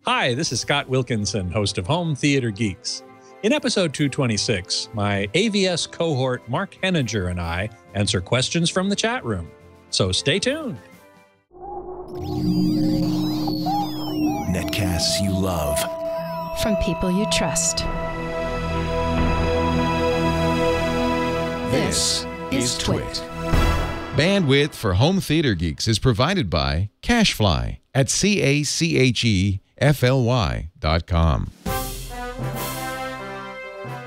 Hi, this is Scott Wilkinson, host of Home Theater Geeks. In episode 226, my AVS cohort Mark Henninger and I answer questions from the chat room. So stay tuned. Netcasts you love. From people you trust. This is Twit. Bandwidth for Home Theater Geeks is provided by CacheFly at CACHEFLY.com.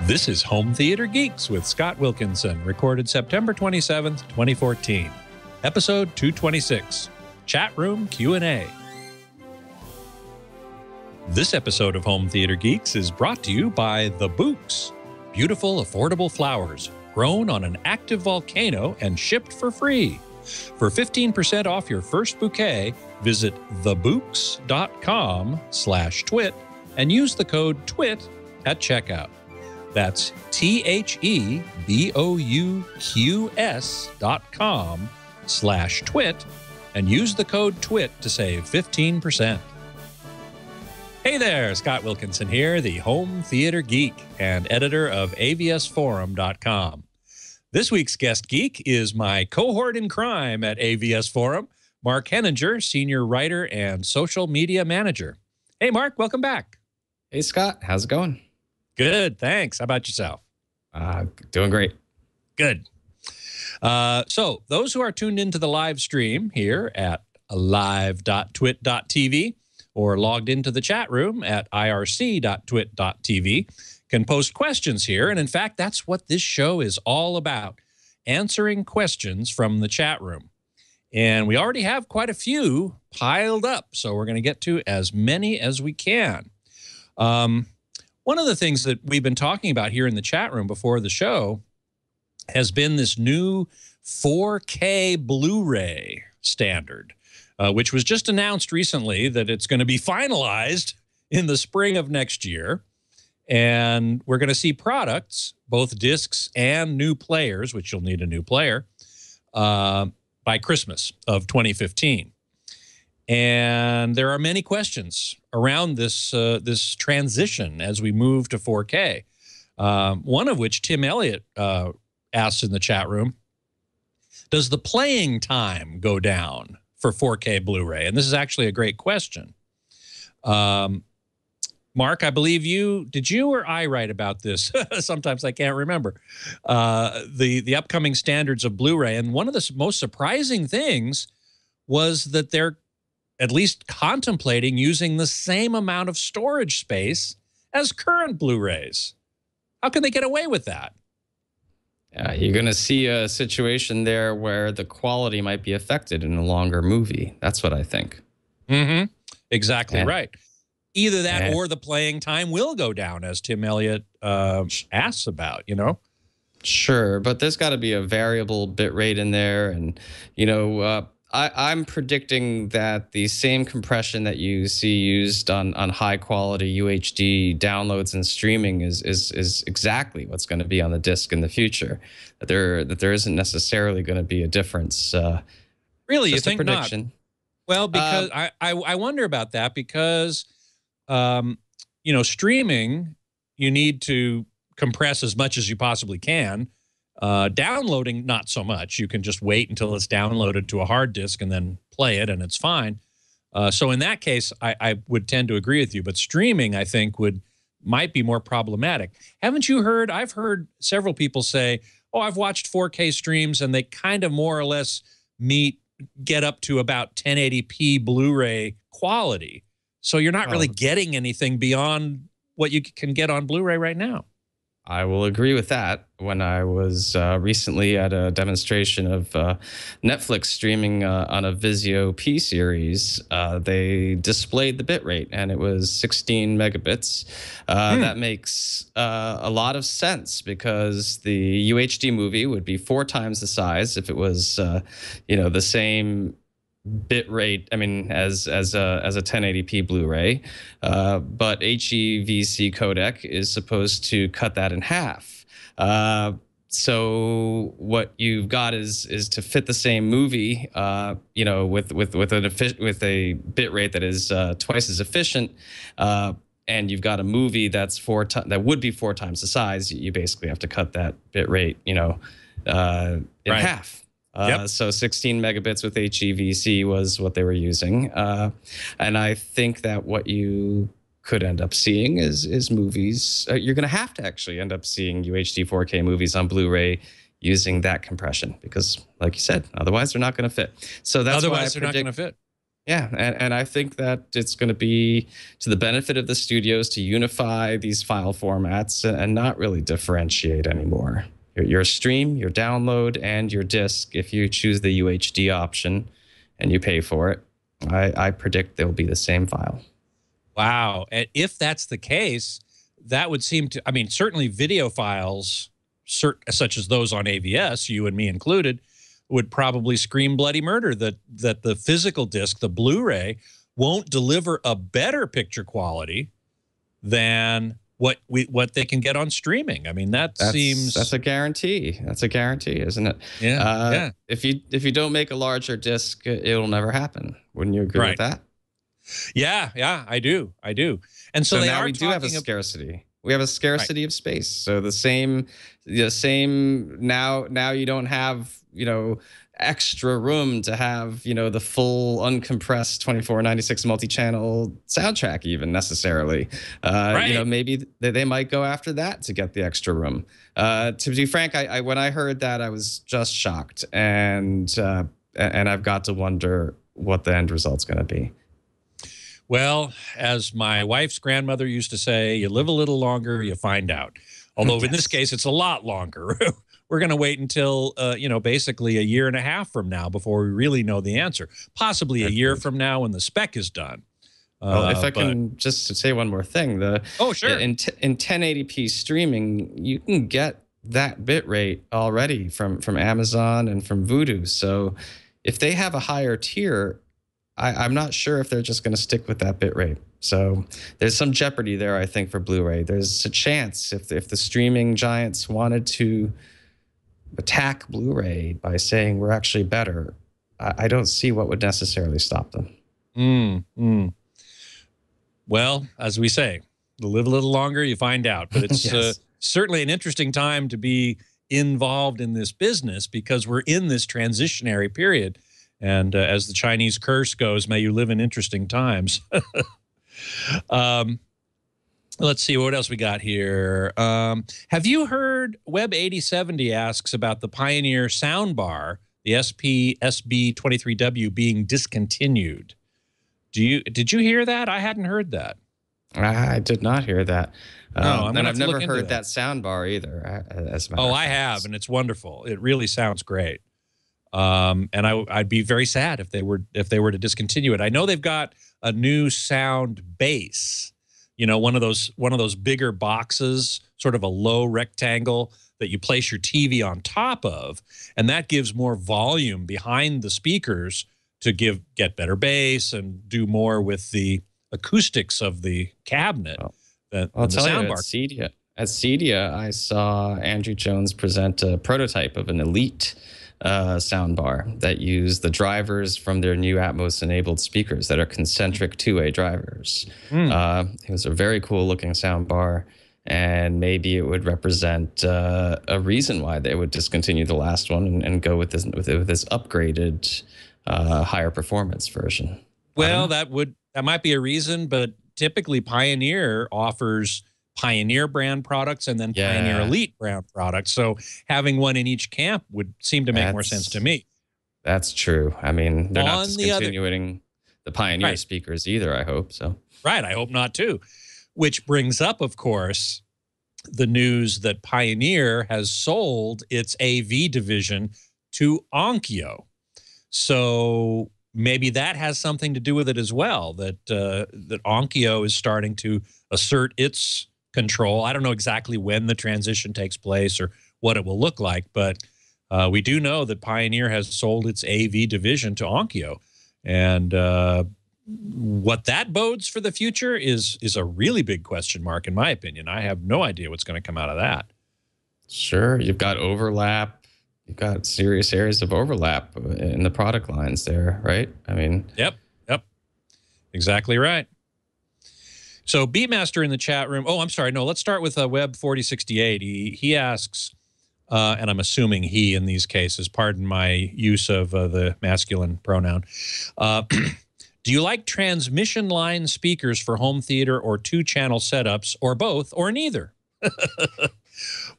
This is Home Theater Geeks with Scott Wilkinson, recorded September 27th, 2014. Episode 226, Chat Room Q&A. This episode of Home Theater Geeks is brought to you by the Bouqs, beautiful, affordable flowers grown on an active volcano and shipped for free. For 15% off your first bouquet, visit thebouqs.com/twit and use the code TWIT at checkout. That's THEBOUQS.com/twit and use the code TWIT to save 15%. Hey there, Scott Wilkinson here, the Home Theater Geek and editor of avsforum.com. This week's guest geek is my cohort in crime at AVS Forum, Mark Henninger, senior writer and social media manager. Hey, Mark, welcome back. Hey, Scott. How's it going? Good, thanks. How about yourself? Doing great. Good. So those who are tuned into the live stream here at live.twit.tv or logged into the chat room at irc.twit.tv can post questions here. And in fact, that's what this show is all about, answering questions from the chat room. And we already have quite a few piled up, so we're going to get to as many as we can. One of the things that we've been talking about here in the chat room before the show has been this new 4K Blu-ray standard, which was just announced recently that it's going to be finalized in the spring of next year. And we're going to see products, both discs and new players, which you'll need a new player, by Christmas of 2015. And there are many questions around this this transition as we move to 4K. One of which Tim Elliott asked in the chat room, does the playing time go down for 4K Blu-ray? And this is actually a great question. Mark, I believe did you or I write about this? Sometimes I can't remember. The upcoming standards of Blu-ray. And one of the most surprising things was that they're at least contemplating using the same amount of storage space as current Blu-rays. How can they get away with that? You're going to see a situation there where the quality might be affected in a longer movie. That's what I think. Mm-hmm. Exactly right. Either that or the playing time will go down, as Tim Elliott asks about, you know? Sure, but there's got to be a variable bit rate in there. And, you know, I'm predicting that the same compression that you see used on high-quality UHD downloads and streaming is exactly what's going to be on the disc in the future. That there isn't necessarily going to be a difference. Really, you think not? Well, because I wonder about that because... you know, streaming, you need to compress as much as you possibly can. Downloading, not so much. You can just wait until it's downloaded to a hard disk and then play it, and it's fine. So in that case, I would tend to agree with you. But streaming, I think, might be more problematic. Haven't you heard? I've heard several people say, oh, I've watched 4K streams, and they kind of more or less get up to about 1080p Blu-ray quality. So you're not really getting anything beyond what you can get on Blu-ray right now. I will agree with that. When I was recently at a demonstration of Netflix streaming on a Vizio P series, they displayed the bitrate, and it was 16 megabits. That makes a lot of sense because the UHD movie would be 4 times the size if it was, you know, the same bit rate, I mean, as a 1080p Blu-ray, but HEVC codec is supposed to cut that in half. So what you've got is to fit the same movie, you know, with a bit rate that is twice as efficient, and you've got a movie that's that would be 4 times the size. You basically have to cut that bit rate, you know, in half. So 16 megabits with HEVC was what they were using, and I think that what you could end up seeing is movies. You're going to have to actually end up seeing UHD 4K movies on Blu-ray using that compression because, like you said, otherwise they're not going to fit. So that's otherwise they're not going to fit. Yeah, and I think that it's going to be to the benefit of the studios to unify these file formats and not really differentiate anymore. Your stream, your download, and your disc, if you choose the UHD option and you pay for it, I predict they'll be the same file. Wow. And if that's the case, that would seem to, I mean, certainly video files, such as those on AVS, you and me included, would probably scream bloody murder that the physical disc, the Blu-ray, won't deliver a better picture quality than what they can get on streaming. I mean, that's a guarantee. That's a guarantee, isn't it? Yeah. Yeah. If you don't make a larger disc, it'll never happen. Wouldn't you agree with that? Yeah, I do. And so now we do have a scarcity. We have a scarcity of space. So the same now you don't have, you know, extra room to have, you know, the full uncompressed 2496 multi-channel soundtrack even necessarily. You know, maybe they might go after that to get the extra room. To be frank, I when I heard that, I was just shocked, and I've got to wonder what the end result's going to be. Well, as my wife's grandmother used to say, you live a little longer, you find out. Although in this case, it's a lot longer. We're going to wait until, you know, basically a year and a half from now before we really know the answer. Possibly a year from now when the spec is done. Well, if I can just say one more thing. Sure. In 1080p streaming, you can get that bit rate already from Amazon and from Vudu. So if they have a higher tier, I'm not sure if they're just going to stick with that bit rate. So there's some jeopardy there, I think, for Blu-ray. There's a chance if the streaming giants wanted to attack Blu-ray by saying we're actually better, I don't see what would necessarily stop them. Well, as we say, live a little longer, you find out. But it's certainly an interesting time to be involved in this business because we're in this transitionary period. And as the Chinese curse goes, may you live in interesting times. Let's see what else we got here. Have you heard Web8070 asks about the Pioneer soundbar, the SB23W being discontinued? Did you hear that? I hadn't heard that. I did not hear that. And I've never heard that soundbar either. I have, and it's wonderful. It really sounds great. And I'd be very sad if they were to discontinue it. I know they've got a new sound base, you know, one of those bigger boxes, sort of a low rectangle that you place your TV on top of, and that gives more volume behind the speakers to get better bass and do more with the acoustics of the cabinet. I'll tell you, at CEDIA, I saw Andrew Jones present a prototype of an Elite soundbar that use the drivers from their new Atmos-enabled speakers that are concentric two-way drivers. It was a very cool-looking soundbar, and maybe it would represent a reason why they would discontinue the last one and go with this upgraded, higher performance version. Well, that might be a reason, but typically Pioneer offers Pioneer brand products and then Pioneer Elite brand products. So having one in each camp would seem to make more sense to me. That's true. I mean, they're not discontinuing the Pioneer speakers either, I hope so. Right, I hope not too. Which brings up, of course, the news that Pioneer has sold its AV division to Onkyo. So maybe that has something to do with it as well, that Onkyo is starting to assert its control. I don't know exactly when the transition takes place or what it will look like, but we do know that Pioneer has sold its AV division to Onkyo. And what that bodes for the future is a really big question mark, in my opinion. I have no idea what's going to come out of that. Sure, you've got overlap. You've got serious areas of overlap in the product lines there, right? I mean, Yep. Exactly right. So Beatmaster in the chat room. Oh, I'm sorry. No, let's start with Web 4068. He asks, and I'm assuming he in these cases, pardon my use of the masculine pronoun. Do you like transmission line speakers for home theater or two-channel setups, or both, or neither?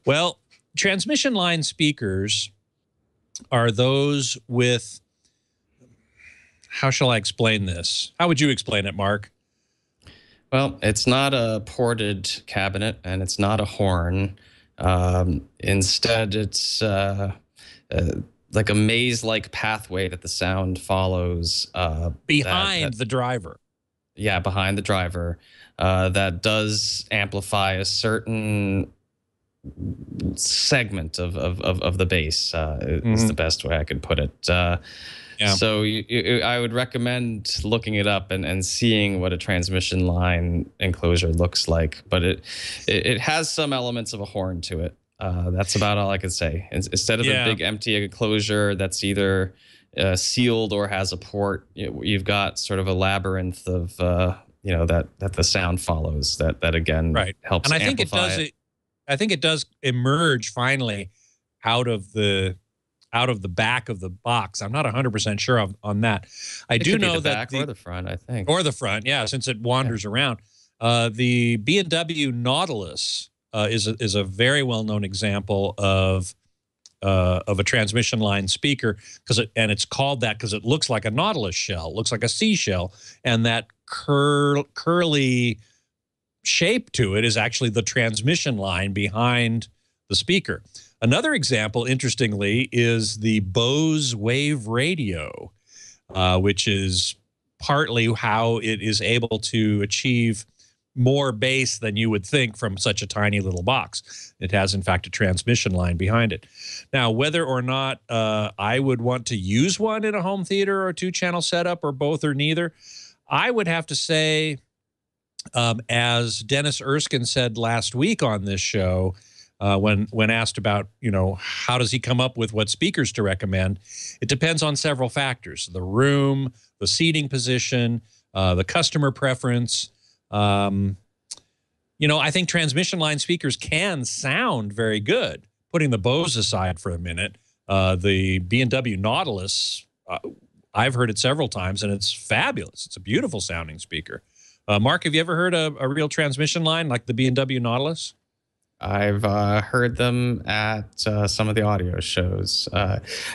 Well, transmission line speakers are those with, how shall I explain this? How would you explain it, Mark? well, it's not a ported cabinet and it's not a horn. Instead, it's like a maze-like pathway that the sound follows. Behind the driver. Yeah, behind the driver. That does amplify a certain segment of the bass, is the best way I could put it. Yeah. So I would recommend looking it up and seeing what a transmission line enclosure looks like. But it has some elements of a horn to it. That's about all I could say. Instead of a big empty enclosure that's either sealed or has a port, you've got sort of a labyrinth of that the sound follows. That again helps. And I think amplify it does. I think it does emerge finally out of the back of the box. I'm not 100% sure on that. I do know the that back or the front, I think. Or the front, yeah, since it wanders around. The B&W Nautilus is a very well-known example of a transmission line speaker, and it's called that because it looks like a nautilus shell, it looks like a seashell, and that curly shape to it is actually the transmission line behind the speaker. Another example, interestingly, is the Bose Wave Radio, which is partly how it is able to achieve more bass than you would think from such a tiny little box. It has, in fact, a transmission line behind it. Now, whether or not I would want to use one in a home theater or a two-channel setup, or both or neither, I would have to say, as Dennis Erskine said last week on this show, when asked about, how does he come up with what speakers to recommend, it depends on several factors: the room, the seating position, the customer preference. I think transmission line speakers can sound very good. Putting the Bose aside for a minute, the B&W Nautilus, I've heard it several times, and it's fabulous. It's a beautiful sounding speaker. Mark, have you ever heard a real transmission line like the B&W Nautilus? I've heard them at some of the audio shows.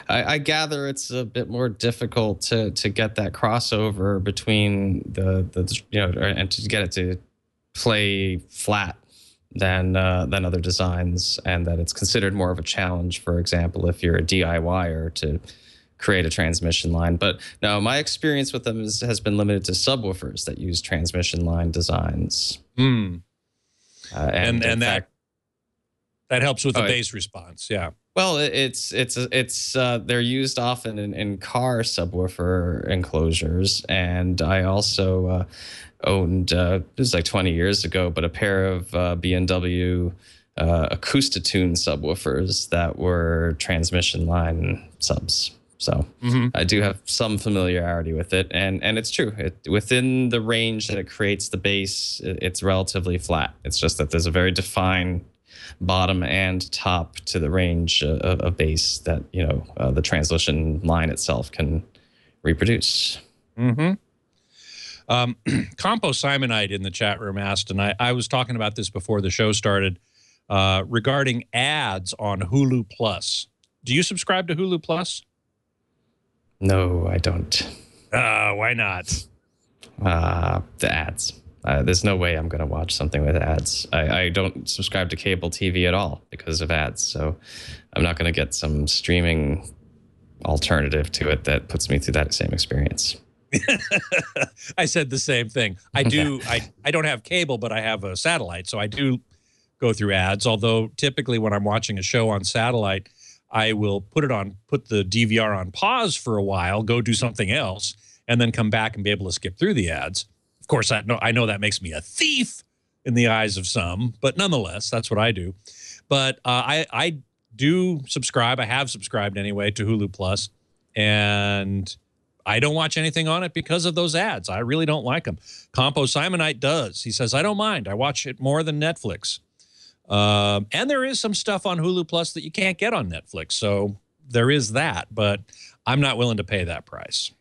I gather it's a bit more difficult to get that crossover between and to get it to play flat than other designs, and that it's considered more of a challenge, for example, if you're a DIYer to create a transmission line. But no, my experience with them has been limited to subwoofers that use transmission line designs. And that helps with the bass response, yeah. Well, it's they're used often in car subwoofer enclosures, and I also owned it was like 20 years ago, but a pair of B&W Acoustitune subwoofers that were transmission line subs. So I do have some familiarity with it, and it's true. Within the range that it creates the bass, it's relatively flat. It's just that there's a very defined bottom and top to the range of bass that the transmission line itself can reproduce. Compo Simonite in the chat room asked, and I was talking about this before the show started, regarding ads on Hulu Plus. Do you subscribe to Hulu Plus? No, I don't. Why not? The ads. There's no way I'm going to watch something with ads. I don't subscribe to cable TV at all because of ads. So I'm not going to get some streaming alternative to it that puts me through that same experience. I said the same thing. I do. I don't have cable, but I have a satellite. So I do go through ads. Although typically when I'm watching a show on satellite, I will put the DVR on pause for a while, go do something else, and then come back and be able to skip through the ads. Of course, I know that makes me a thief in the eyes of some, but nonetheless, that's what I do. But I do subscribe. I have subscribed anyway to Hulu Plus, and I don't watch anything on it because of those ads. I really don't like them. Compo Simonite does. He says, I don't mind. I watch it more than Netflix. And there is some stuff on Hulu Plus that you can't get on Netflix. So there is that, but I'm not willing to pay that price.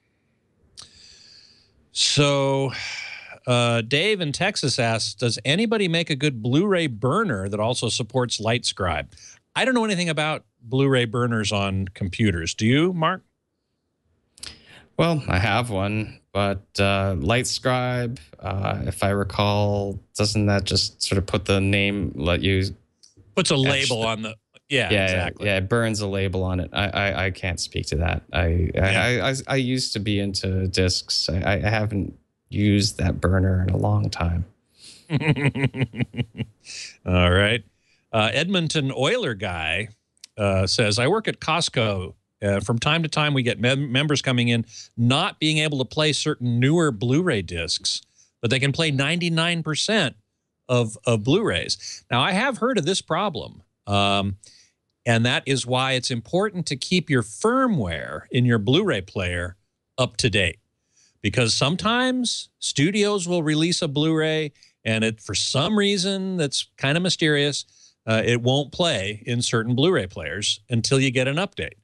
So Dave in Texas asks, does anybody make a good Blu-ray burner that also supports LightScribe? I don't know anything about Blu-ray burners on computers. Do you, Mark? Well, I have one, but LightScribe, if I recall, doesn't that just sort of put the name, let you... Puts a label on the... Yeah, exactly. Yeah, it burns a label on it. I can't speak to that. I used to be into discs. I haven't used that burner in a long time. All right. Edmonton Oiler guy says, I work at Costco. From time to time, we get members coming in not being able to play certain newer Blu-ray discs, but they can play 99% of Blu-rays. Now, I have heard of this problem, and that is why it's important to keep your firmware in your Blu-ray player up to date. Because sometimes studios will release a Blu-ray, and for some reason that's kind of mysterious, it won't play in certain Blu-ray players until you get an update.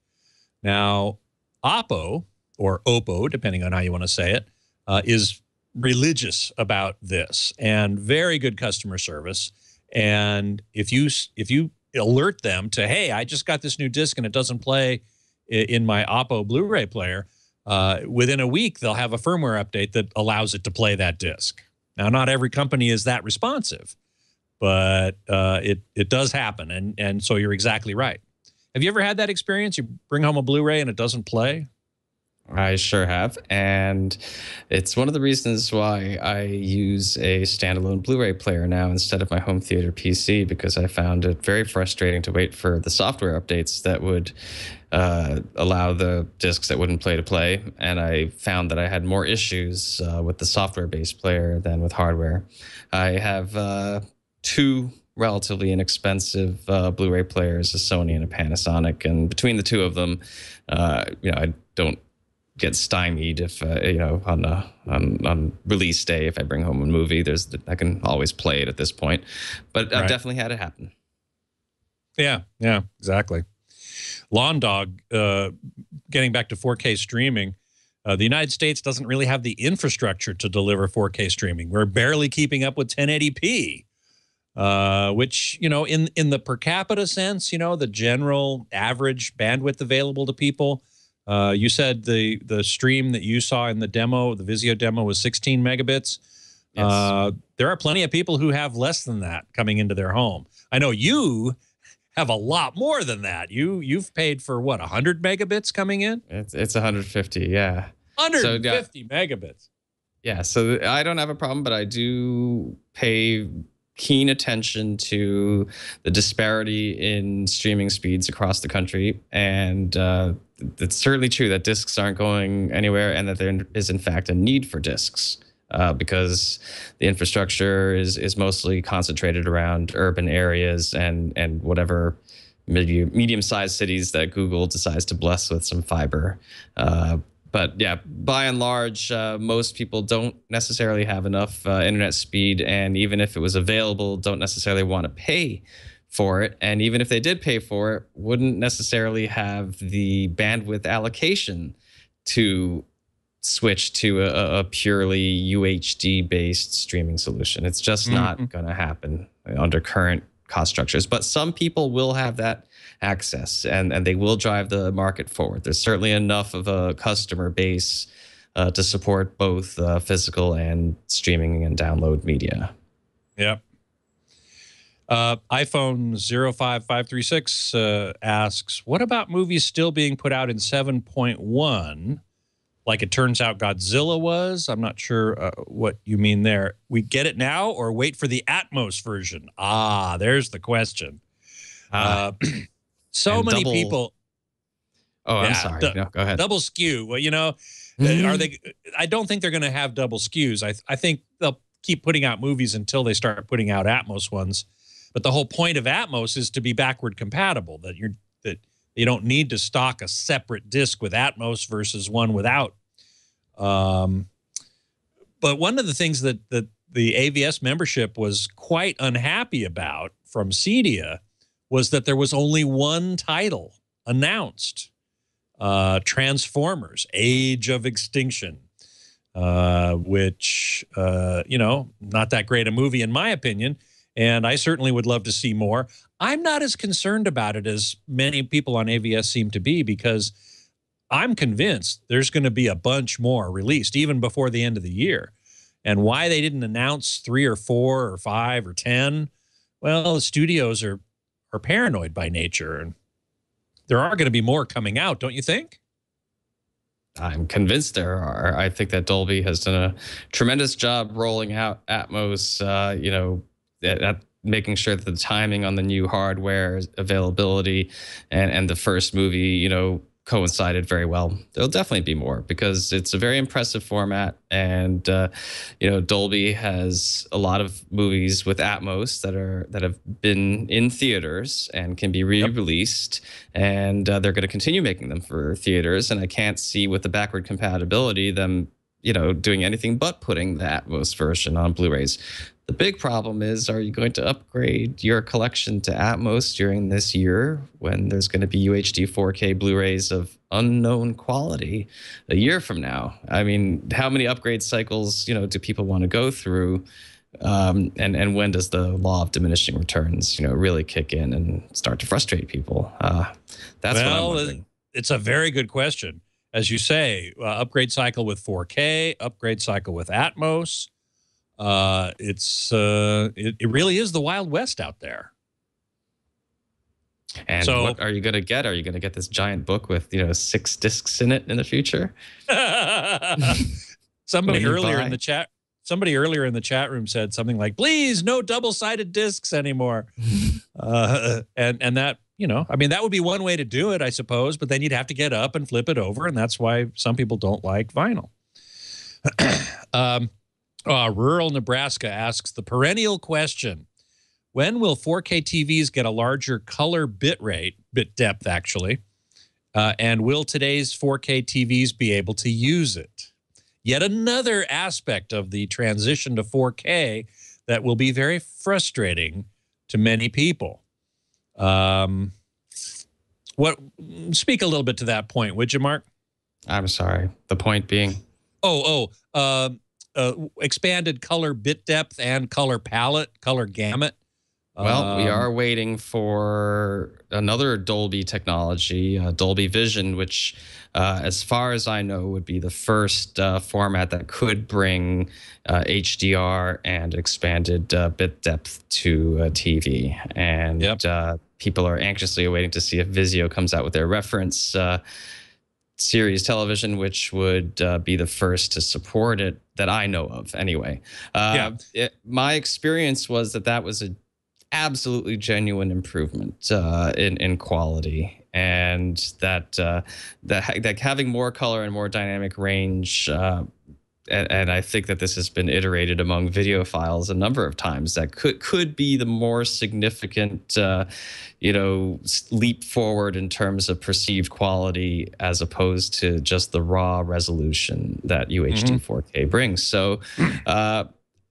Now, Oppo, or Oppo, depending on how you want to say it, is religious about this and very good customer service. And if you alert them to, hey, I just got this new disc and it doesn't play in my Oppo Blu-ray player, within a week, they'll have a firmware update that allows it to play that disc. Now, not every company is that responsive, but it does happen. And so you're exactly right. Have you ever had that experience? You bring home a Blu-ray and it doesn't play? I sure have. And it's one of the reasons why I use a standalone Blu-ray player now instead of my home theater PC, because I found it very frustrating to wait for the software updates that would allow the discs that wouldn't play to play. And I found that I had more issues with the software-based player than with hardware. I have two relatively inexpensive Blu-ray players, a Sony and a Panasonic, and between the two of them, I don't get stymied if on release day if I bring home a movie. I can always play it at this point, but I've definitely had it happen. Yeah, exactly. Lawn Dog, getting back to 4K streaming, the United States doesn't really have the infrastructure to deliver 4K streaming. We're barely keeping up with 1080p. Which, in the per capita sense, the general average bandwidth available to people, you said the stream that you saw in the demo, the Vizio demo, was 16 megabits. Yes. There are plenty of people who have less than that coming into their home. I know you have a lot more than that. You've paid for what, 100 megabits coming in? It's 150, yeah. 150 megabits. Yeah, so I don't have a problem, but I do pay keen attention to the disparity in streaming speeds across the country. And it's certainly true that discs aren't going anywhere and that there is, in fact, a need for discs because the infrastructure is mostly concentrated around urban areas and whatever medium-sized cities that Google decides to bless with some fiber. But yeah, by and large, most people don't necessarily have enough internet speed, and even if it was available, don't necessarily want to pay for it. And even if they did pay for it, wouldn't necessarily have the bandwidth allocation to switch to a purely UHD-based streaming solution. It's just not going to happen under current cost structures. But some people will have that access, and they will drive the market forward. There's certainly enough of a customer base to support both physical and streaming and download media. Yep. iPhone 05536 asks, what about movies still being put out in 7.1? Like it turns out Godzilla was? I'm not sure what you mean there. We get it now or wait for the Atmos version? Ah, there's the question. So many people. Oh, I'm sorry. No, go ahead. Double skew. Well, are they? I don't think they're going to have double skews. I think they'll keep putting out movies until they start putting out Atmos ones. But the whole point of Atmos is to be backward compatible, that you don't need to stock a separate disc with Atmos versus one without. But one of the things that the AVS membership was quite unhappy about from Cedia was that there was only one title announced, Transformers: Age of Extinction, which, you know, not that great a movie in my opinion, and I certainly would love to see more. I'm not as concerned about it as many people on AVS seem to be, because I'm convinced there's going to be a bunch more released even before the end of the year. And why they didn't announce 3 or 4 or 5 or 10, well, the studios are paranoid by nature, and there are going to be more coming out, don't you think? I'm convinced there are. I think that Dolby has done a tremendous job rolling out Atmos, you know, at making sure that the timing on the new hardware availability and the first movie, you know, coincided very well. There'll definitely be more because it's a very impressive format, and you know, Dolby has a lot of movies with Atmos that have been in theaters and can be re-released, and they're going to continue making them for theaters. And I can't see with the backward compatibility them, you know, doing anything but putting the Atmos version on Blu-rays. The big problem is, are you going to upgrade your collection to Atmos during this year when there's going to be UHD 4K Blu-rays of unknown quality a year from now? I mean, how many upgrade cycles, you know, do people want to go through? And when does the law of diminishing returns, you know, really kick in and start to frustrate people? That's what I'm wondering. It's a very good question. As you say, upgrade cycle with 4K, upgrade cycle with Atmos. It really is the Wild West out there. And so, what are you going to get? Are you going to get this giant book with, you know, 6 discs in it in the future? Somebody earlier in the chat room said something like, "Please, no double-sided discs anymore." And that, you know, I mean, that would be one way to do it, I suppose, but then you'd have to get up and flip it over, and that's why some people don't like vinyl. Rural Nebraska asks the perennial question: when will 4K TVs get a larger color bit depth, actually? And will today's 4K TVs be able to use it? Yet another aspect of the transition to 4K that will be very frustrating to many people. Speak a little bit to that point, would you, Mark? I'm sorry. The point being? Expanded color bit depth and color palette, color gamut. Well, we are waiting for another Dolby technology, Dolby Vision, which, as far as I know, would be the first format that could bring HDR and expanded bit depth to TV. And people are anxiously awaiting to see if Vizio comes out with their reference series television, which would be the first to support it that I know of anyway. My experience was that was an absolutely genuine improvement in quality, and that having more color and more dynamic range, and I think that this has been iterated among videophiles a number of times, that could be the more significant you know, leap forward in terms of perceived quality, as opposed to just the raw resolution that UHD 4K brings. So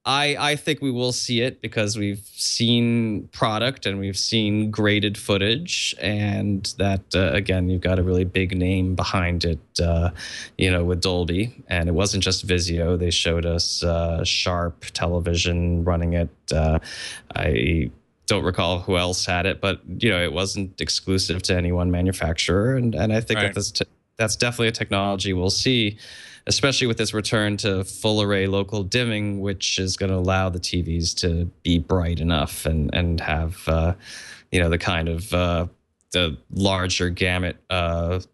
I think we will see it, because we've seen product and we've seen graded footage, and that again, you've got a really big name behind it, you know, with Dolby. And it wasn't just Vizio; they showed us Sharp Television running it. I don't recall who else had it, but you know, it wasn't exclusive to any one manufacturer. And I think that's definitely a technology we'll see, especially with this return to full array local dimming, which is going to allow the TVs to be bright enough and have, you know, the kind of the larger gamut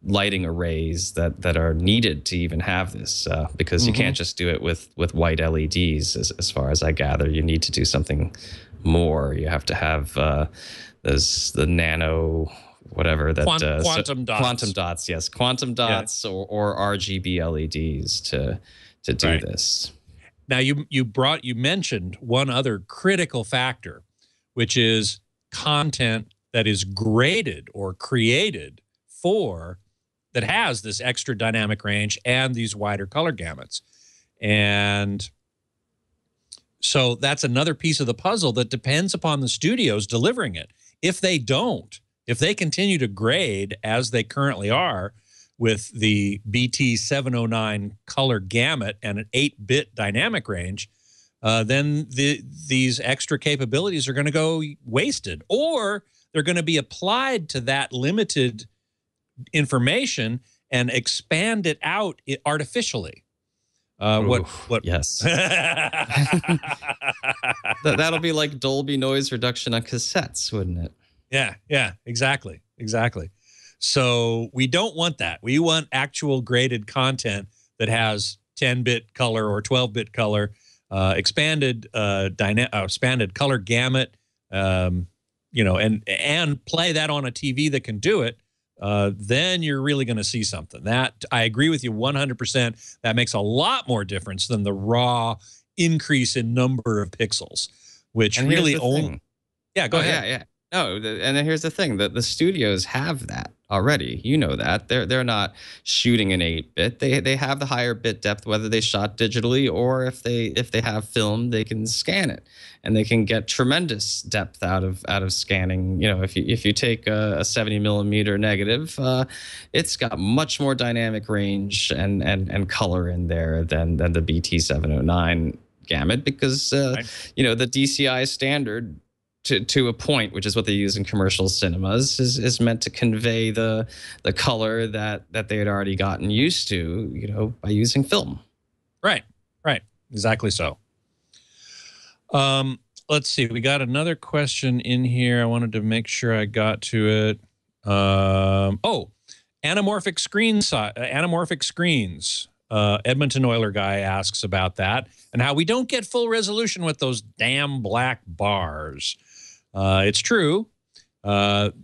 lighting arrays that are needed to even have this, because you can't just do it with white LEDs. As far as I gather, you need to do something more. You have to have the nano, whatever that quantum dots. Quantum dots, yes, quantum dots, or RGB LEDs to do this. Now you mentioned one other critical factor, which is content that is graded or created for, that has this extra dynamic range and these wider color gamuts. And so that's another piece of the puzzle that depends upon the studios delivering it. If they don't, if they continue to grade as they currently are with the BT 709 color gamut and an 8-bit dynamic range, then these extra capabilities are going to go wasted, or they're going to be applied to that limited information and expand it out artificially. What? Yes. That'll be like Dolby noise reduction on cassettes, wouldn't it? Yeah, exactly. So we don't want that. We want actual graded content that has 10-bit color or 12-bit color, expanded color gamut, you know, and play that on a TV that can do it. Then you're really going to see something. That, I agree with you 100%. That makes a lot more difference than the raw increase in number of pixels, which really only. Yeah, go ahead. Yeah. No, and then here's the thing: that the studios have that already. You know that they're not shooting an 8-bit. They have the higher bit depth, whether they shot digitally or if they have film, they can scan it, and they can get tremendous depth out of scanning. You know, if you take a 70 millimeter negative, it's got much more dynamic range and color in there than the BT 709 gamut, because you know, the DCI standard, to a point, which is what they use in commercial cinemas, is meant to convey the color that they had already gotten used to, you know, by using film. Right. Exactly so. Let's see. We got another question in here. I wanted to make sure I got to it. Anamorphic screens. Edmonton Oiler guy asks about that and how we don't get full resolution with those damn black bars. It's true, but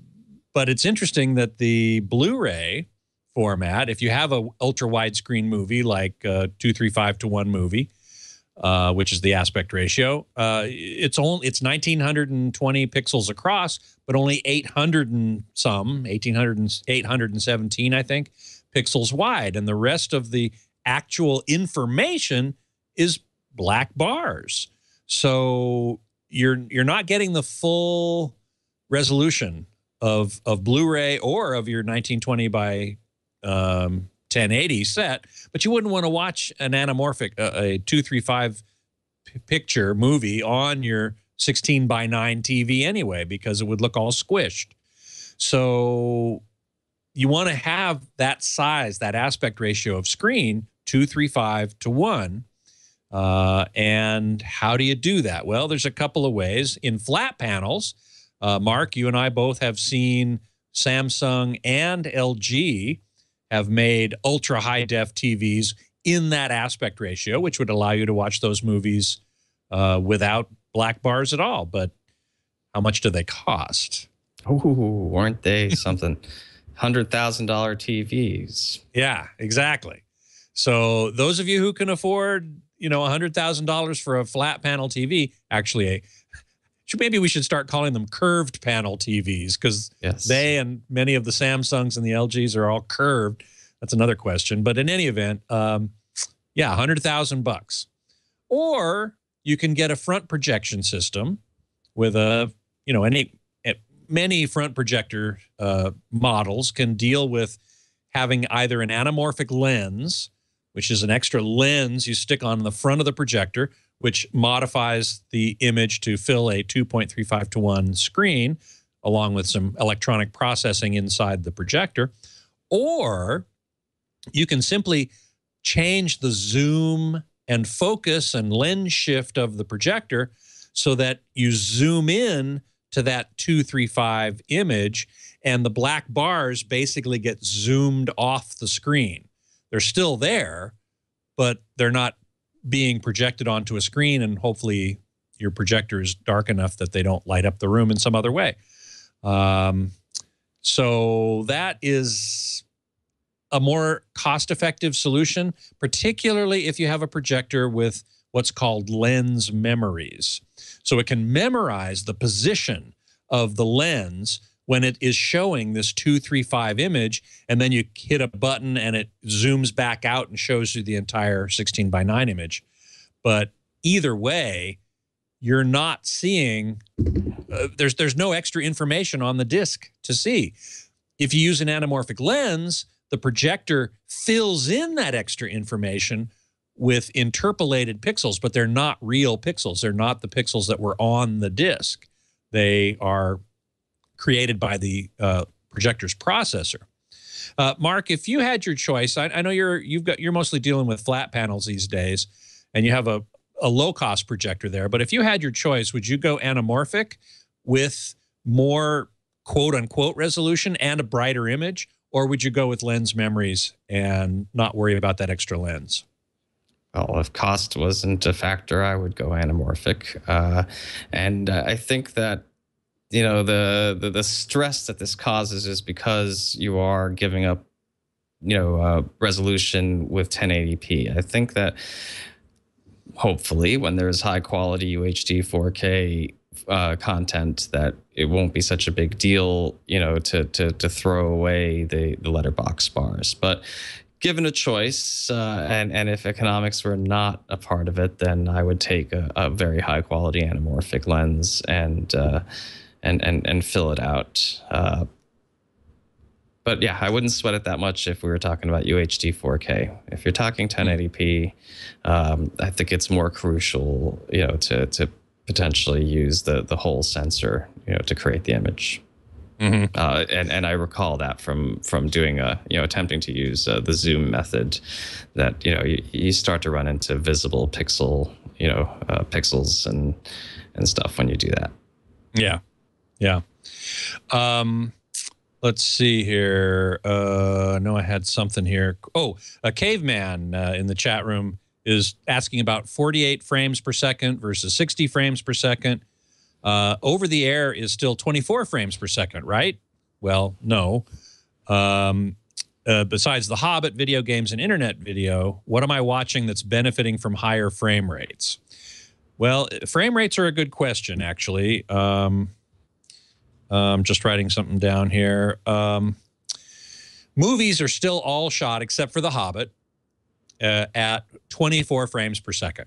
it's interesting that the Blu-ray format, if you have a ultra widescreen movie like 2:35:1 movie, which is the aspect ratio, it's 1920 pixels across, but only 817, I think, pixels wide, and the rest of the actual information is black bars. So you're not getting the full resolution of Blu-ray or of your 1920 by 1080 set, but you wouldn't want to watch an anamorphic, a 235 picture movie on your 16 by 9 TV anyway, because it would look all squished. So you want to have that size, that aspect ratio of screen, 2:35:1. And how do you do that? Well, there's a couple of ways. In flat panels, Mark, you and I both have seen Samsung and LG have made ultra high def TVs in that aspect ratio, which would allow you to watch those movies without black bars at all. But how much do they cost? Oh, weren't they something? $100,000 TVs. Yeah, exactly. So those of you who can afford, you know, $100,000 for a flat panel TV, actually, maybe we should start calling them curved panel TVs, because they and many of the Samsungs and the LGs are all curved. That's another question. But in any event, yeah, $100,000. Or you can get a front projection system with a, you know, many front projector models can deal with having either an anamorphic lens, which is an extra lens you stick on the front of the projector, which modifies the image to fill a 2.35:1 screen, along with some electronic processing inside the projector. Or you can simply change the zoom and focus and lens shift of the projector so that you zoom in to that 2:35 image, and the black bars basically get zoomed off the screen. They're still there, but they're not being projected onto a screen, and hopefully your projector is dark enough that they don't light up the room in some other way. So that is a more cost-effective solution, particularly if you have a projector with what's called lens memories. So it can memorize the position of the lens when it is showing this 235 image, and then you hit a button and it zooms back out and shows you the entire 16:9 image. But either way, you're not seeing, there's no extra information on the disc to see. If you use an anamorphic lens, the projector fills in that extra information with interpolated pixels, but they're not real pixels. They're not the pixels that were on the disc. They are created by the projector's processor. Mark, if you had your choice, I know you're mostly dealing with flat panels these days, and you have a low-cost projector there. But if you had your choice, would you go anamorphic with more quote-unquote resolution and a brighter image, or would you go with lens memories and not worry about that extra lens? Well, if cost wasn't a factor, I would go anamorphic. And I think that, you know, the stress that this causes is because you are giving up, you know, resolution with 1080p. I think that hopefully when there's high quality UHD 4K content, that it won't be such a big deal, you know, to throw away the letterbox bars. But given a choice, and if economics were not a part of it, then I would take a very high quality anamorphic lens and fill it out. But yeah, I wouldn't sweat it that much if we were talking about UHD 4K. If you're talking 1080p, I think it's more crucial, you know, to potentially use the whole sensor, you know, to create the image. Mm-hmm. And I recall that from doing attempting to use the zoom method, that, you know, you start to run into visible pixels and stuff when you do that. Yeah, yeah. Let's see here. I know I had something here. Oh, a caveman in the chat room is asking about 48 frames per second versus 60 frames per second. Over the air is still 24 frames per second, right? Well, no. Besides The Hobbit, video games, and internet video, what am I watching that's benefiting from higher frame rates? Well, frame rates are a good question, actually. Just writing something down here. Movies are still all shot, except for The Hobbit, at 24 frames per second.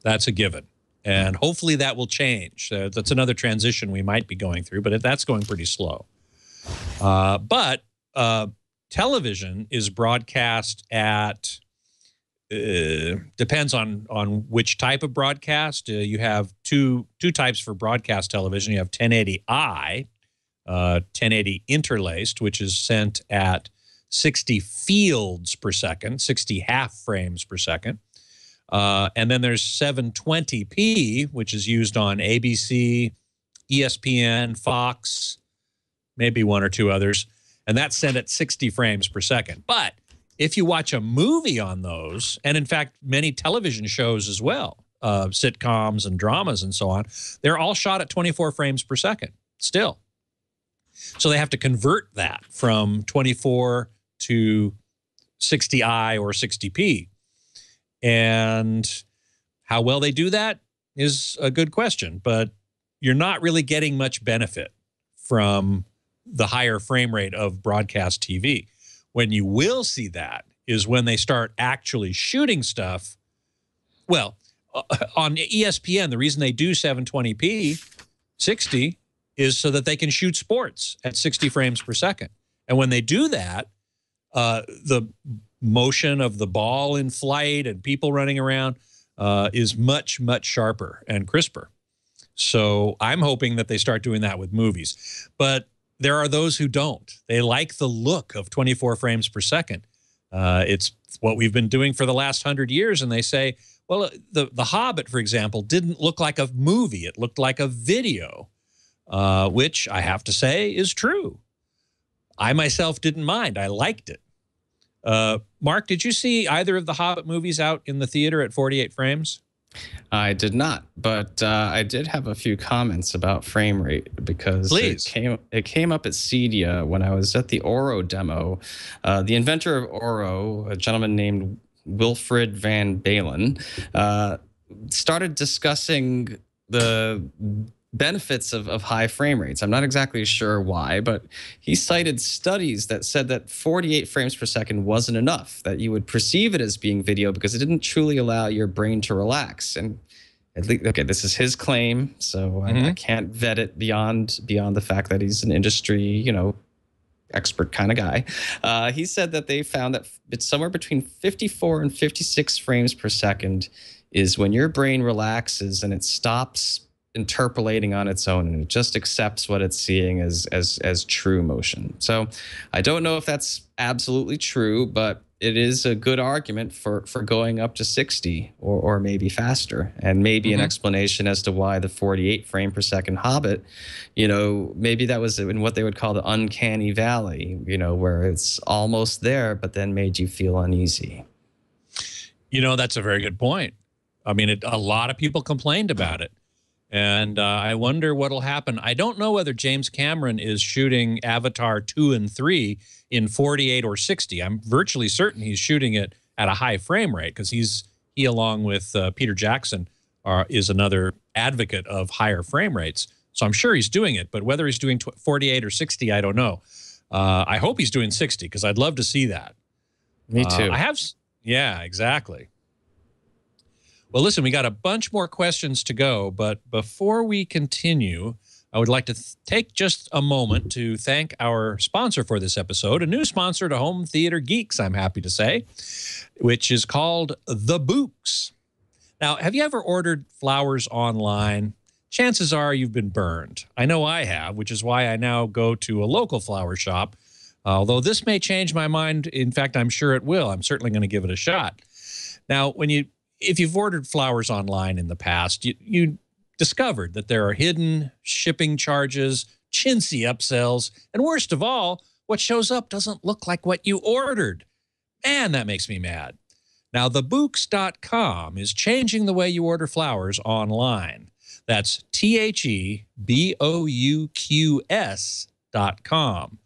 That's a given. And hopefully that will change. That's another transition we might be going through, but that's going pretty slow. But television is broadcast at, depends on which type of broadcast. You have two types for broadcast television. You have 1080i, 1080 interlaced, which is sent at 60 fields per second, 60 half frames per second. And then there's 720p, which is used on ABC, ESPN, Fox, maybe one or two others. And that's sent at 60 frames per second. But if you watch a movie on those, and in fact, many television shows as well, sitcoms and dramas and so on, they're all shot at 24 frames per second still. So they have to convert that from 24 to 60i or 60p. And how well they do that is a good question, but you're not really getting much benefit from the higher frame rate of broadcast TV. When you will see that is when they start actually shooting stuff. Well, on ESPN, the reason they do 720p 60 is so that they can shoot sports at 60 frames per second. And when they do that, the motion of the ball in flight and people running around is much, much sharper and crisper. So I'm hoping that they start doing that with movies. But there are those who don't. They like the look of 24 frames per second. It's what we've been doing for the last 100 years. And they say, well, the Hobbit, for example, didn't look like a movie. It looked like a video, which I have to say is true. I myself didn't mind. I liked it. Mark, did you see either of the Hobbit movies out in the theater at 48 frames? I did not, but I did have a few comments about frame rate because it came up at Cedia when I was at the Oro demo. The inventor of Oro, a gentleman named Wilfred Van Balen, started discussing the benefits of high frame rates. I'm not exactly sure why, but he cited studies that said that 48 frames per second wasn't enough, that you would perceive it as being video because it didn't truly allow your brain to relax. And at least, okay, this is his claim, so I can't vet it beyond the fact that he's an industry, expert kind of guy. He said that they found that it's somewhere between 54 and 56 frames per second is when your brain relaxes and it stops interpolating on its own and it just accepts what it's seeing as true motion. So I don't know if that's absolutely true, but it is a good argument for going up to 60 or maybe faster, and maybe an explanation as to why the 48 frame per second Hobbit, maybe that was in what they would call the uncanny valley, where it's almost there, but then made you feel uneasy. That's a very good point. I mean, a lot of people complained about it. And I wonder what'll happen. I don't know whether James Cameron is shooting Avatar 2 and 3 in 48 or 60. I'm virtually certain he's shooting it at a high frame rate because he along with Peter Jackson, is another advocate of higher frame rates. So I'm sure he's doing it. But whether he's doing 48 or 60, I don't know. I hope he's doing 60 because I'd love to see that. Me too. Yeah, exactly. Well, listen, we got a bunch more questions to go, but before we continue, I would like to take just a moment to thank our sponsor for this episode, a new sponsor to Home Theater Geeks, I'm happy to say, which is called the Bouqs. Now, have you ever ordered flowers online? Chances are you've been burned. I know I have, which is why I now go to a local flower shop, although this may change my mind. In fact, I'm sure it will. I'm certainly going to give it a shot. Now, if you've ordered flowers online in the past, you discovered that there are hidden shipping charges, chintzy upsells, and worst of all, what shows up doesn't look like what you ordered. Man, that makes me mad. Now, the Bouqs.com is changing the way you order flowers online. That's TheBouqs.com.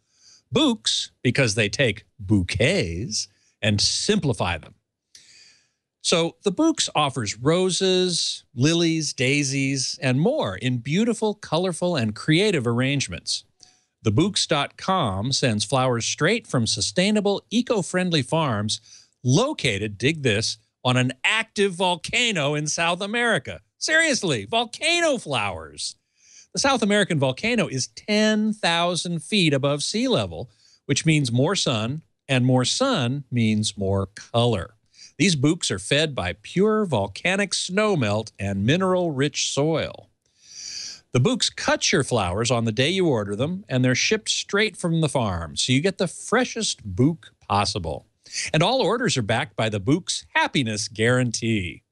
Bouqs, because they take bouquets and simplify them. So the Bouqs offers roses, lilies, daisies, and more in beautiful, colorful, and creative arrangements. The Bouqs.com sends flowers straight from sustainable, eco-friendly farms located, dig this, on an active volcano in South America. Seriously, volcano flowers. The South American volcano is 10,000 feet above sea level, which means more sun, and more sun means more color. These Bouqs are fed by pure volcanic snowmelt and mineral-rich soil. The Bouqs cut your flowers on the day you order them, and they're shipped straight from the farm, so you get the freshest Bouqs possible. And all orders are backed by the Bouqs Happiness Guarantee.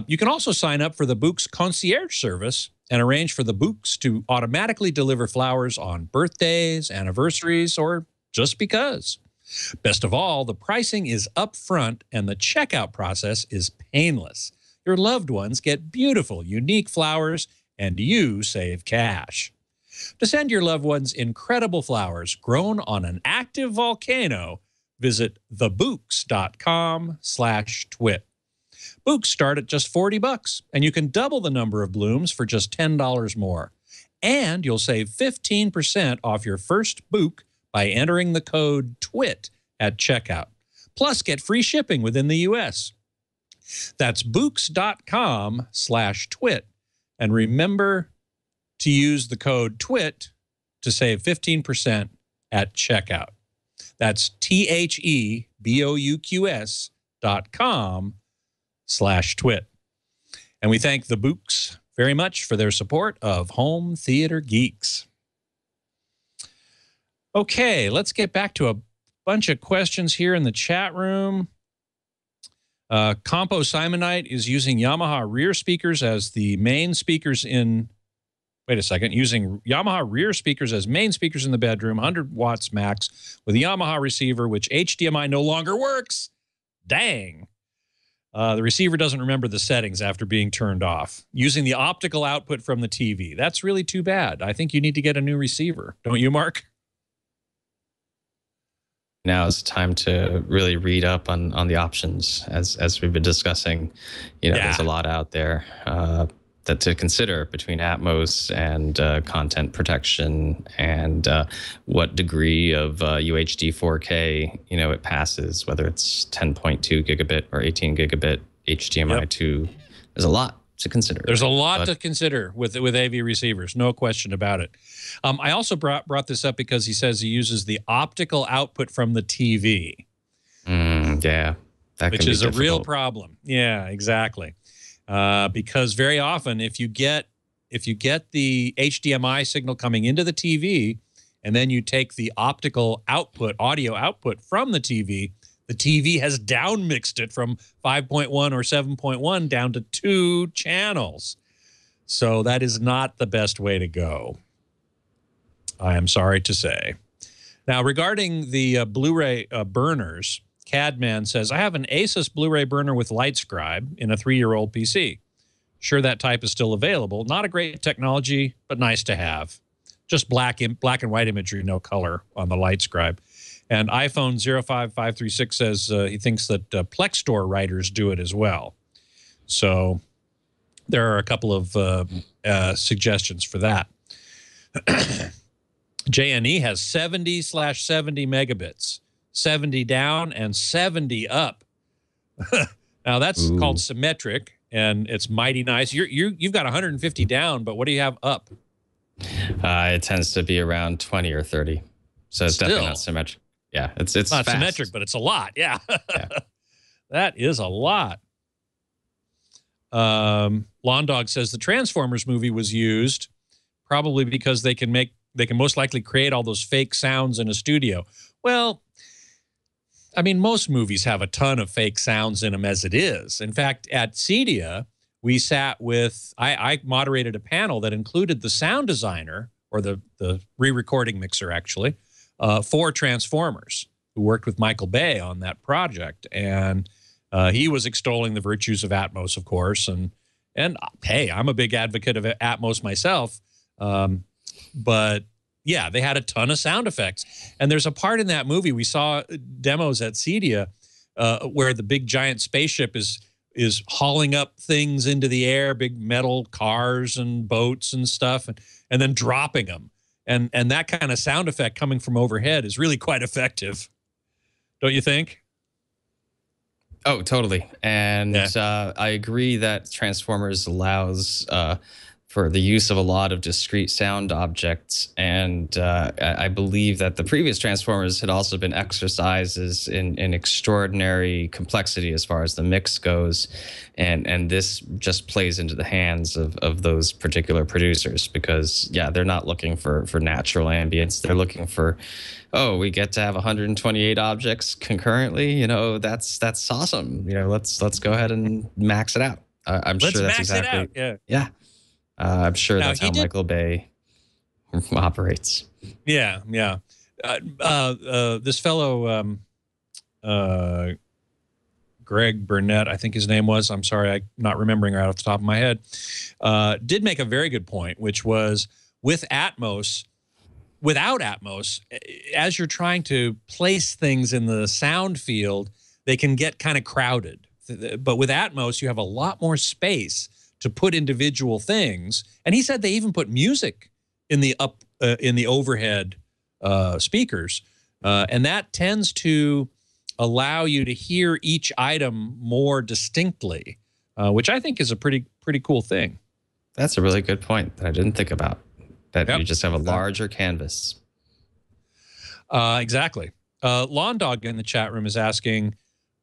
You can also sign up for the Bouqs Concierge Service and arrange for the Bouqs to automatically deliver flowers on birthdays, anniversaries, or just because. Best of all, the pricing is upfront and the checkout process is painless. Your loved ones get beautiful, unique flowers, and you save cash. To send your loved ones incredible flowers grown on an active volcano, visit thebouqs.com/twit. Bouqs start at just $40, and you can double the number of blooms for just $10 more. And you'll save 15% off your first Bouqs by entering the code TWIT at checkout. Plus, get free shipping within the U.S. That's Bouqs.com/twit. And remember to use the code TWIT to save 15% at checkout. That's TheBouqs.com/twit. And we thank the Bouqs very much for their support of Home Theater Geeks. Okay, let's get back to a bunch of questions here in the chat room. Compo Simonite is using Yamaha rear speakers as the main speakers in... Wait a second. Using Yamaha rear speakers as main speakers in the bedroom, 100 watts max, with a Yamaha receiver, which HDMI no longer works. Dang. The receiver doesn't remember the settings after being turned off. Using the optical output from the TV. That's really too bad. I think you need to get a new receiver. Don't you, Mark? now is the time to really read up on the options, as we've been discussing. There's a lot out there that to consider between Atmos and content protection and what degree of UHD 4K it passes, whether it's 10.2 gigabit or 18 gigabit HDMI 2. There's a lot to consider. There's a lot to consider with AV receivers, no question about it. I also brought this up because he says he uses the optical output from the TV. Yeah, which is a real problem. Yeah, exactly. Because very often, if you get the HDMI signal coming into the TV, and then you take the optical output, audio output from the TV has downmixed it from 5.1 or 7.1 down to 2 channels. So that is not the best way to go, I am sorry to say. Now, regarding the Blu-ray burners, Cadman says, I have an Asus Blu-ray burner with LightScribe in a 3-year-old PC. Sure, that type is still available. Not a great technology, but nice to have. Just black and white imagery, no color on the LightScribe. And iPhone 05536 says he thinks that Plexstore writers do it as well. So there are a couple of suggestions for that. JNE has 70/70 megabits, 70 down and 70 up. Now that's called symmetric, and it's mighty nice. You've got 150 down, but what do you have up? It tends to be around 20 or 30. So it's definitely not symmetric. Yeah, it's not fast. symmetric, but it's a lot. Yeah, that is a lot. Lawn Dog says the Transformers movie was used probably because they can most likely create all those fake sounds in a studio. Well, I mean, most movies have a ton of fake sounds in them as it is. In fact, at CEDIA, we sat with, I moderated a panel that included the sound designer, or the re-recording mixer actually, for Transformers, who worked with Michael Bay on that project. And he was extolling the virtues of Atmos, of course. And hey, I'm a big advocate of Atmos myself. But yeah, they had a ton of sound effects. And there's a part in that movie, we saw demos at CEDIA, where the big giant spaceship is hauling up things into the air, big metal cars and boats and stuff, and then dropping them. And that kind of sound effect coming from overhead is really quite effective. Don't you think? Oh, totally. And I agree that Transformers allows for the use of a lot of discrete sound objects. And I believe that the previous Transformers had also been exercises in extraordinary complexity as far as the mix goes. And this just plays into the hands of those particular producers because, yeah, they're not looking for natural ambience. They're looking for, oh, we get to have 128 objects concurrently. That's awesome. Let's go ahead and max it out. I'm sure that's exactly. Yeah. I'm sure that's how Michael Bay operates. Yeah. This fellow, Greg Burnett, I think his name was, I'm sorry, I'm not remembering right off the top of my head, did make a very good point, which was without Atmos, as you're trying to place things in the sound field, they can get kind of crowded. But with Atmos, you have a lot more space to put individual things. And he said they even put music in the overhead speakers. And that tends to allow you to hear each item more distinctly, which I think is a pretty cool thing. That's a really good point that I didn't think about, that you just have a larger canvas. Exactly. Lawn Dog in the chat room is asking,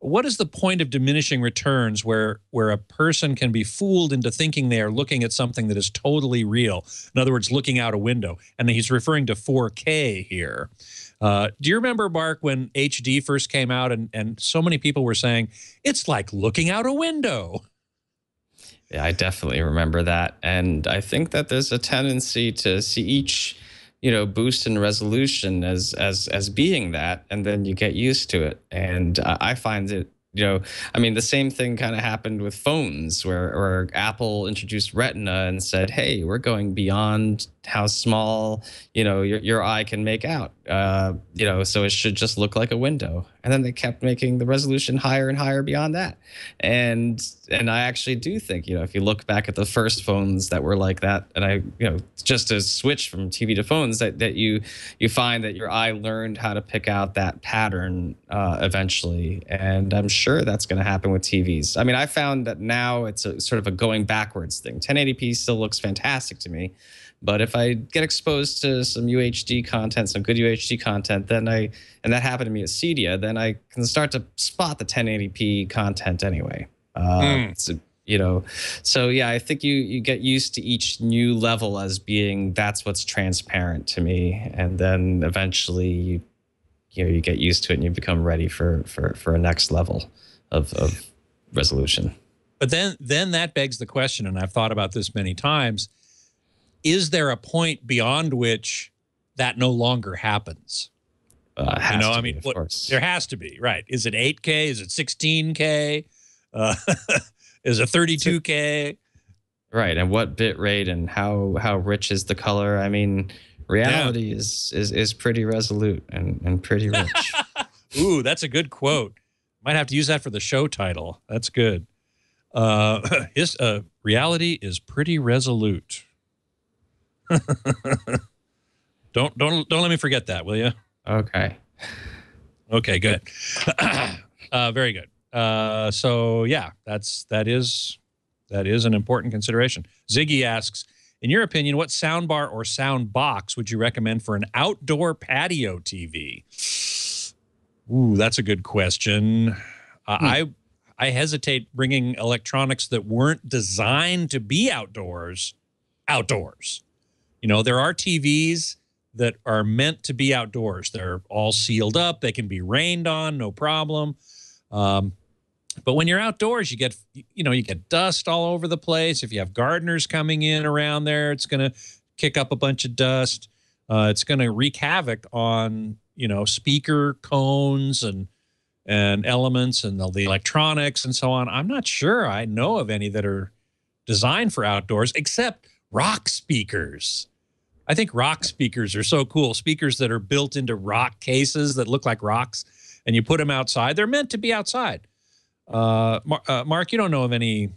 what is the point of diminishing returns where a person can be fooled into thinking they are looking at something that is totally real? In other words, looking out a window. And he's referring to 4K here. Do you remember, Mark, when HD first came out and so many people were saying, it's like looking out a window? Yeah, I definitely remember that. And I think that there's a tendency to see each boost in resolution as being that, and then you get used to it. And I find it, I mean, the same thing kind of happened with phones where Apple introduced Retina and said, hey, we're going beyond how small, your eye can make out. You know, so it should just look like a window. And then they kept making the resolution higher and higher beyond that. And I actually do think, you know, if you look back at the first phones that were like that, and you know, just to switch from TV to phones, that you find that your eye learned how to pick out that pattern eventually. And I'm sure that's going to happen with TVs. I mean, I found that now it's a sort of a going backwards thing. 1080p still looks fantastic to me. But if I get exposed to some UHD content, some good UHD content, then and that happened to me at Cedia, then I can start to spot the 1080p content anyway. So, you know, so yeah, I think you get used to each new level as being that's what's transparent to me, and then eventually you get used to it and you become ready for a next level of resolution. But then that begs the question, and I've thought about this many times. Is there a point beyond which that no longer happens? You know, I mean, of course. There has to be, right? Is it 8K? Is it 16K? Is it 32K? Right, and what bit rate and how rich is the color? I mean, reality is pretty resolute and pretty rich. Ooh, that's a good quote. Might have to use that for the show title. That's good. Reality is pretty resolute. Don't let me forget that, will you? Okay. Okay, good. Very good. So yeah, that is an important consideration. Ziggy asks, in your opinion, what soundbar or sound box would you recommend for an outdoor patio TV? Ooh, that's a good question. I hesitate bringing electronics that weren't designed to be outdoors. You know, there are TVs that are meant to be outdoors. They're all sealed up. They can be rained on, no problem. But when you're outdoors, you get dust all over the place. If you have gardeners coming in around there, it's going to kick up a bunch of dust. It's going to wreak havoc on, you know, speaker cones and elements and the electronics and so on. I'm not sure I know of any that are designed for outdoors, except rock speakers. I think rock speakers are so cool. Speakers that are built into rock cases that look like rocks, and you put them outside. They're meant to be outside. Mark, you don't know of any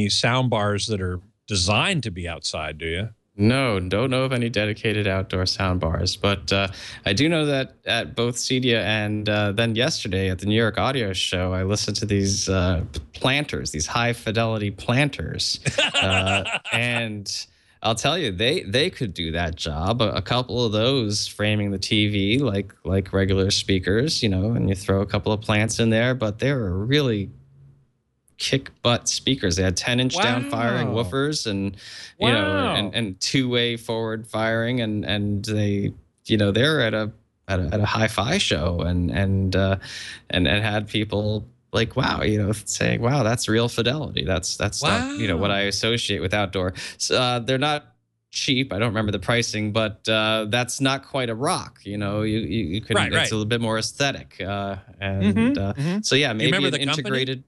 sound bars that are designed to be outside, do you? No, don't know of any dedicated outdoor sound bars, but I do know that at both Cedia and then yesterday at the New York Audio Show, I listened to these planters, these high fidelity planters, and I'll tell you, they could do that job. A couple of those framing the TV like regular speakers, you know, and you throw a couple of plants in there, but they were really kick butt speakers. They had 10-inch down firing woofers and you know and two-way forward firing and they, you know, they're at a hi-fi show and had people like, wow, you know, saying, wow, that's real fidelity. That's not, you know, what I associate with outdoor. So, they're not cheap. I don't remember the pricing, but that's not quite a rock. You know, you could, it's a little bit more aesthetic. So yeah, maybe an integrated.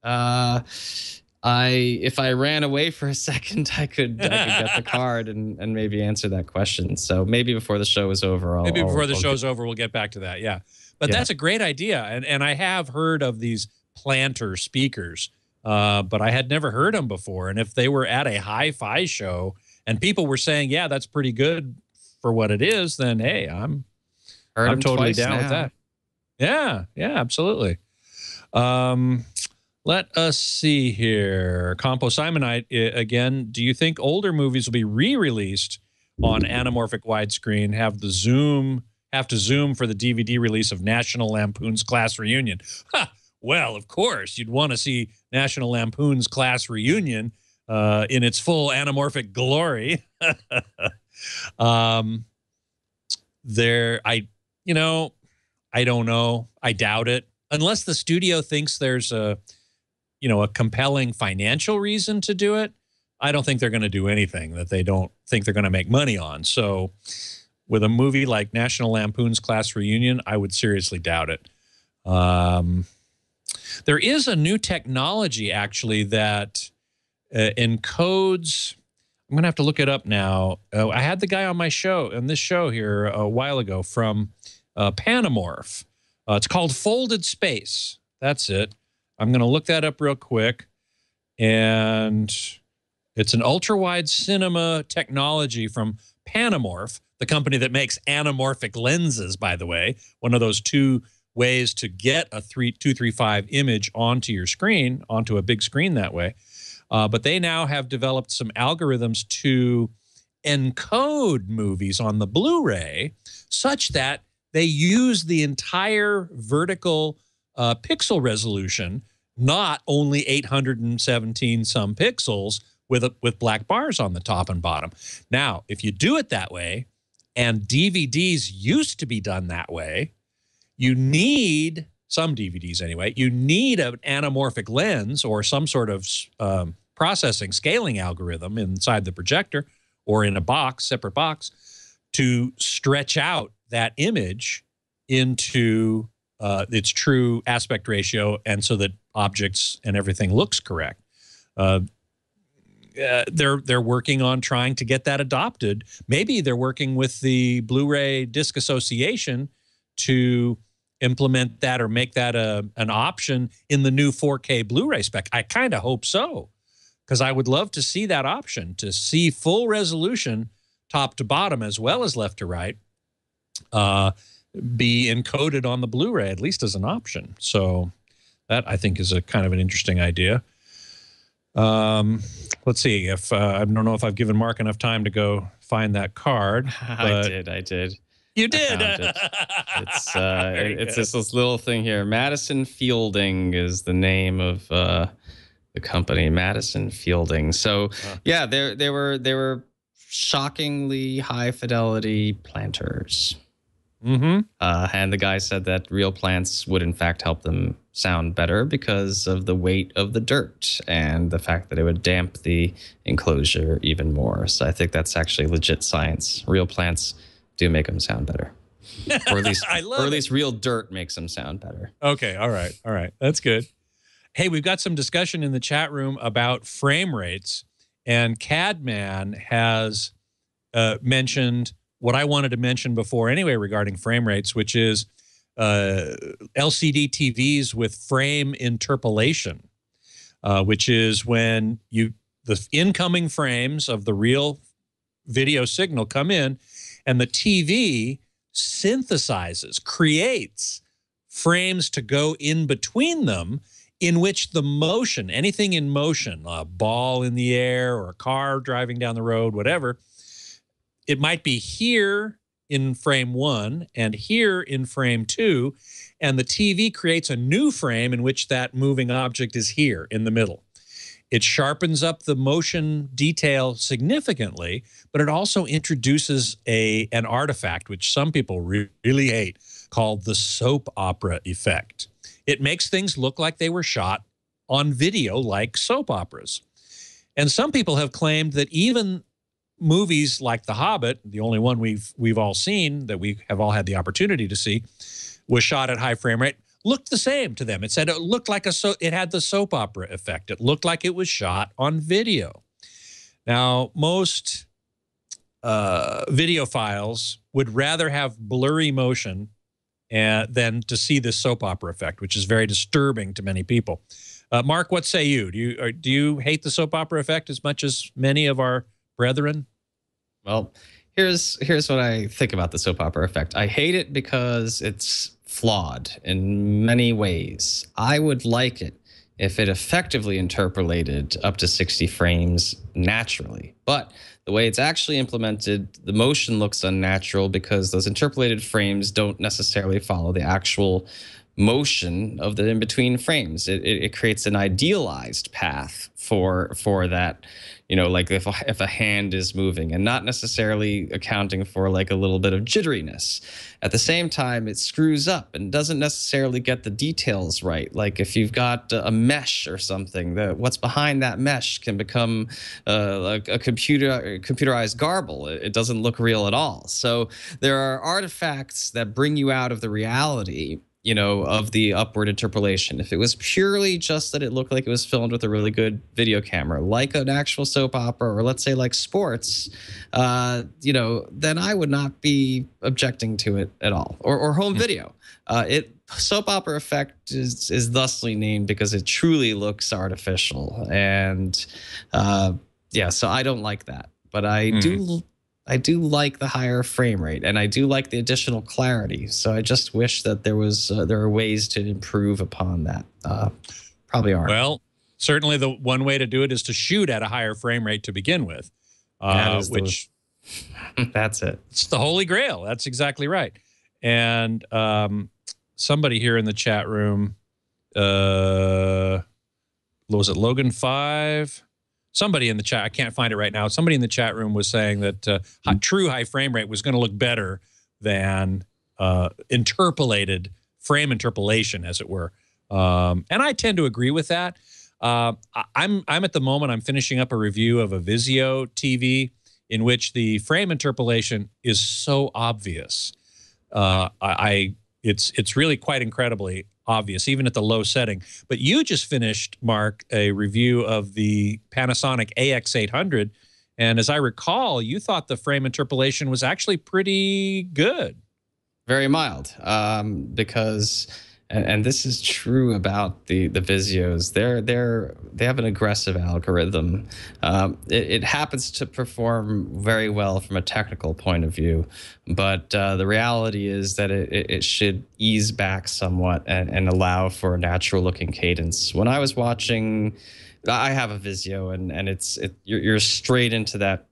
If I ran away for a second, I could get the card and maybe answer that question. So maybe before the show is over, we'll get back to that. Yeah. But that's a great idea. And I have heard of these planter speakers, but I had never heard them before. And if they were at a hi-fi show and people were saying, yeah, that's pretty good for what it is, then, hey, I'm totally down with that. Yeah, absolutely. Let us see here. Compo Simonite, again, do you think older movies will be re-released on anamorphic widescreen, have to zoom for the DVD release of National Lampoon's Class Reunion? Well, of course, you'd want to see National Lampoon's Class Reunion in its full anamorphic glory. I don't know. I doubt it. Unless the studio thinks there's a compelling financial reason to do it, I don't think they're going to do anything that they don't think they're going to make money on. So with a movie like National Lampoon's Class Reunion, I would seriously doubt it. There is a new technology, actually, that encodes, I'm I'm gonna have to look it up now. I had the guy on my show, on this show here a while ago from Anamorphic. It's called Folded Space. That's it. I'm gonna look that up real quick, and it's an ultra-wide cinema technology from Anamorphic, the company that makes anamorphic lenses, by the way, one of those two ways to get a 235 image onto your screen, onto a big screen that way. But they now have developed some algorithms to encode movies on the Blu-ray such that they use the entire vertical pixel resolution, not only 817 some pixels with black bars on the top and bottom. Now, if you do it that way, and DVDs used to be done that way, you need, some DVDs anyway, you need an anamorphic lens or some sort of processing scaling algorithm inside the projector or in a box, separate box, to stretch out that image into its true aspect ratio, and so that objects and everything looks correct. They're working on trying to get that adopted. Maybe they're working with the Blu-ray Disc Association to implement that or make that an option in the new 4K Blu-ray spec. I kind of hope so, because I would love to see that option, to see full resolution top to bottom as well as left to right be encoded on the Blu-ray, at least as an option. So that, I think, is a kind of an interesting idea. Let's see if I don't know if I've given Mark enough time to go find that card. I did. You did. It's this little thing here. Madison Fielding is the name of the company. Madison Fielding. So yeah, they were shockingly high fidelity planters. Mm-hmm. And the guy said that real plants would in fact help them sound better because of the weight of the dirt and the fact that it would damp the enclosure even more. So I think that's actually legit science. Real plants do make them sound better. Or at least real dirt makes them sound better. Okay, all right. That's good. Hey, we've got some discussion in the chat room about frame rates, and Cadman has mentioned what I wanted to mention before anyway regarding frame rates, which is LCD TVs with frame interpolation, which is when the incoming frames of the real video signal come in, and the TV synthesizes, creates frames to go in between them, in which the motion, anything in motion, a ball in the air or a car driving down the road, whatever, it might be here in frame 1 and here in frame 2, and the TV creates a new frame in which that moving object is here in the middle. It sharpens up the motion detail significantly, but it also introduces an artifact which some people really hate, called the soap opera effect. It makes things look like they were shot on video like soap operas. And some people have claimed that even movies like The Hobbit, the only one we've all seen, that we have all had the opportunity to see, was shot at high frame rate, looked the same to them. It said it looked like it had the soap opera effect. It looked like it was shot on video. Now, most video files would rather have blurry motion than to see this soap opera effect, which is very disturbing to many people. Mark, what say you? Do you hate the soap opera effect as much as many of our brethren? Well, here's what I think about the soap opera effect. I hate it because it's flawed in many ways. I would like it if it effectively interpolated up to 60 frames naturally. But the way it's actually implemented, the motion looks unnatural because those interpolated frames don't necessarily follow the actual motion of the in-between frames. It creates an idealized path for that, you know, like if a hand is moving, and not necessarily accounting for like a little bit of jitteriness. At the same time, it screws up and doesn't necessarily get the details right. Like if you've got a mesh or something, what's behind that mesh can become like a computerized garble. It doesn't look real at all. So there are artifacts that bring you out of the reality you know, of the upward interpolation. If it was purely just that it looked like it was filmed with a really good video camera, like an actual soap opera, or let's say like sports, you know, then I would not be objecting to it at all. Or home video. Soap opera effect is thusly named because it truly looks artificial. And yeah, so I don't like that. But I do like the higher frame rate, and I do like the additional clarity. So I just wish that there are ways to improve upon that. Probably aren't. Well, certainly the one way to do it is to shoot at a higher frame rate to begin with, which that's it. It's the holy grail. That's exactly right. And somebody here in the chat room, was it Logan 5? Somebody in the chat, I can't find it right now. Somebody in the chat room was saying that true high frame rate was going to look better than interpolated frame interpolation, as it were. And I tend to agree with that. I'm at the moment, I'm finishing up a review of a Vizio TV in which the frame interpolation is so obvious. It's really quite incredibly obvious, even at the low setting. But you just finished, Mark, a review of the Panasonic AX800, and as I recall, you thought the frame interpolation was actually pretty good. Very mild, because, and this is true about the Vizios, they have an aggressive algorithm. It happens to perform very well from a technical point of view, but the reality is that it should ease back somewhat and allow for a natural looking cadence. When I was watching, I have a Vizio, and you're straight into that